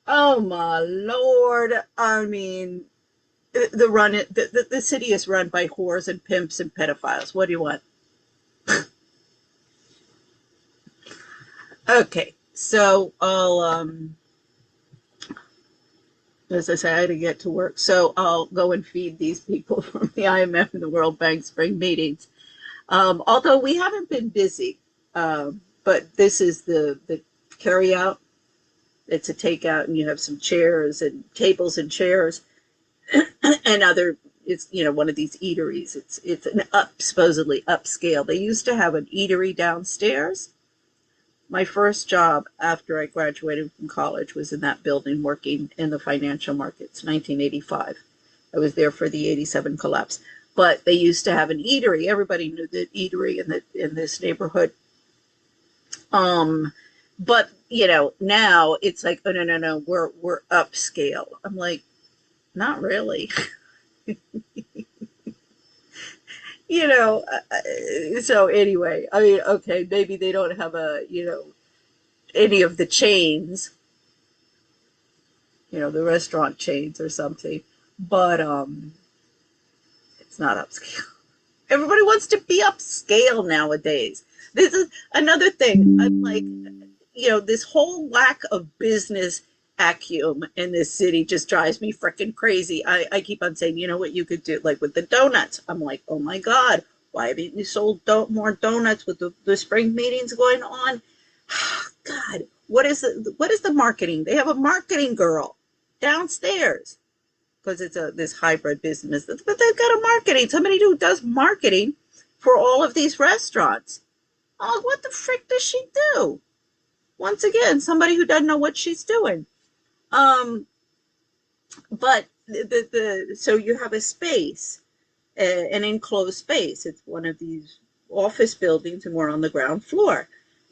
Oh my Lord. I mean, the city is run by whores and pimps and pedophiles. What do you want? Okay, so I'll as I say, I had to get to work, so I'll go and feed these people from the IMF and the World Bank spring meetings. Although we haven't been busy, but this is the carry out. It's a takeout, and you have some chairs and tables and chairs, and it's, you know, one of these eateries. It's an supposedly upscale. They used to have an eatery downstairs. My first job after I graduated from college was in that building working in the financial markets, 1985. I was there for the 87 collapse. But they used to have an eatery. Everybody knew the eatery in this neighborhood. But, you know, now it's like, oh, no, we're upscale. I'm like, not really. You know, so anyway, I mean, okay, maybe they don't have any of the chains, you know, the restaurant chains or something, but it's not upscale. Everybody wants to be upscale nowadays. This is another thing. I'm like, you know, this whole lack of business acumen in this city just drives me freaking crazy. I keep on saying, you know what you could do, like with the donuts. I'm like, oh my God, why haven't you sold more donuts with the spring meetings going on? God, God, what is the marketing? They have a marketing girl downstairs because it's this hybrid business. But they've got a marketing, somebody who does marketing for all of these restaurants. Oh, what the frick does she do? Once again, somebody who doesn't know what she's doing. But so you have a space, an enclosed space. It's one of these office buildings, and we're on the ground floor.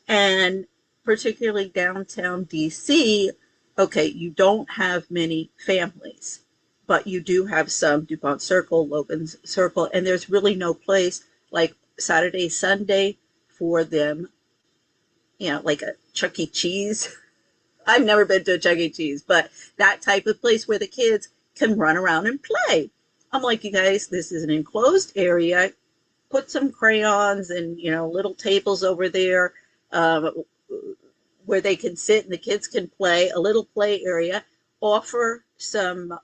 And particularly downtown DC, okay, you don't have many families, but you do have some, DuPont Circle, Logan Circle, and there's really no place like Saturday, Sunday for them, like a Chuck E. Cheese. I've never been to a Chuck E. Cheese, but that type of place where the kids can run around and play. I'm like, you guys, this is an enclosed area. Put some crayons and, little tables over there where they can sit and the kids can play, a little play area. Offer some,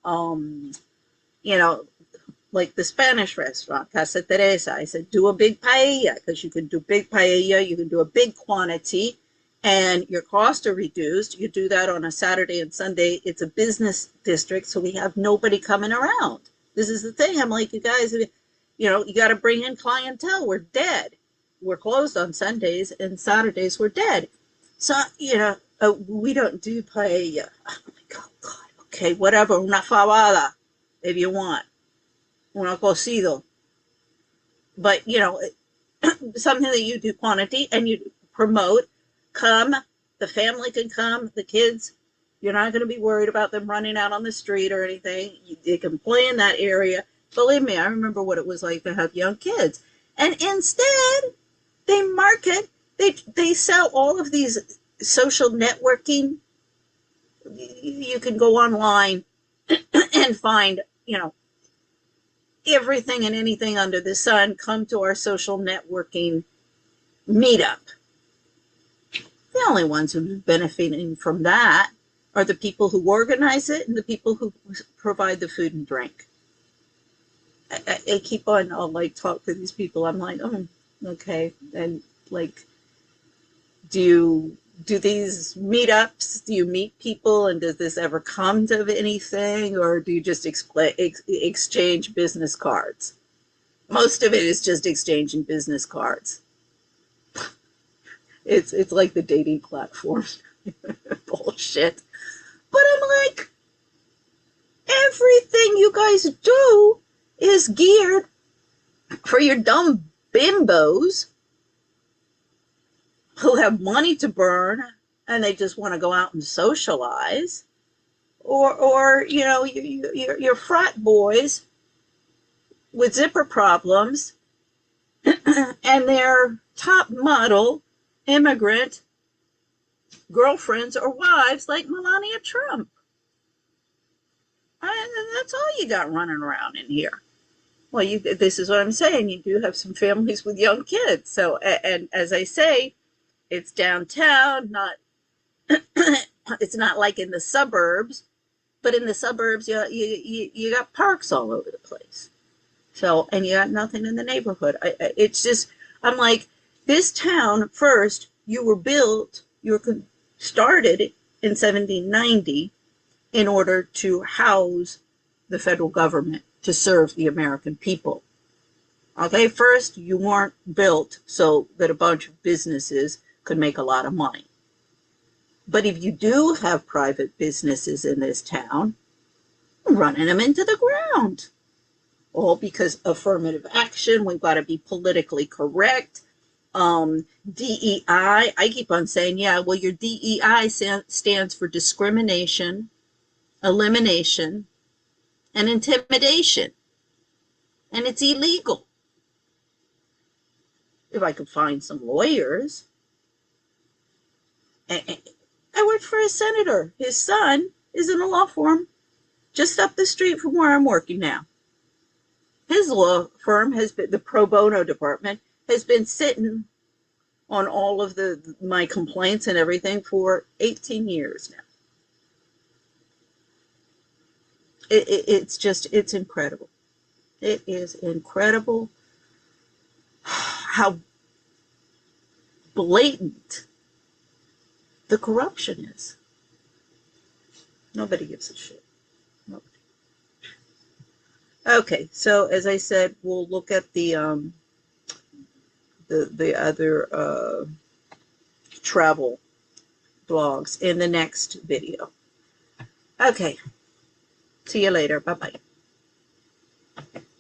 like the Spanish restaurant, Casa Teresa. I said, do a big paella because you can do big paella. You can do a big quantity and your costs are reduced. You do that on a Saturday and Sunday. It's a business district, so we have nobody coming around. This is the thing. I'm like, you guys, you got to bring in clientele. We're dead. We're closed on Sundays and Saturdays we're dead. So, we don't do paella. I'm like, oh God, okay, whatever, una fabada, if you want, una cocido. But, something that you do quantity and you promote, come, the family can come, the kids, you're not going to be worried about them running out on the street or anything. They can play in that area. Believe me, I remember what it was like to have young kids. And instead, they market, they sell all of these social networking. You can go online and find, everything and anything under the sun. Come to our social networking meetup. The only ones who are benefiting from that are the people who organize it and the people who provide the food and drink. I keep on, I'll talk to these people. I'm like, oh, okay. And do these meetups, do you meet people and does this ever come to anything, or do you just exchange business cards? Most of it is just exchanging business cards. It's like the dating platform. Bullshit. But I'm like, everything you guys do is geared for your dumb bimbos who have money to burn and they just want to go out and socialize, or your frat boys with zipper problems and their top model immigrant girlfriends or wives like Melania Trump. That's all you got running around in here. Well, this is what I'm saying. You do have some families with young kids. So, and as I say, it's downtown, it's not like in the suburbs, but in the suburbs, you got parks all over the place. So, and you got nothing in the neighborhood. It's just, I'm like, this town, first, you were started in 1790 in order to house the federal government, to serve the American people. Okay, first, you weren't built so that a bunch of businesses could make a lot of money. But if you do have private businesses in this town, running them into the ground. All because affirmative action, we've got to be politically correct. DEI, I keep on saying, yeah, well, your DEI stands for discrimination, elimination, and intimidation. And it's illegal. If I could find some lawyers. I worked for a senator. His son is in a law firm just up the street from where I'm working now. His law firm has been, the pro bono department, has been sitting on all of my complaints and everything for 18 years now. It's incredible. It is incredible how blatant the corruption is. Nobody gives a shit. Nobody. Okay, so as I said, we'll look at the other travel blogs in the next video. Okay, see you later. Bye-bye.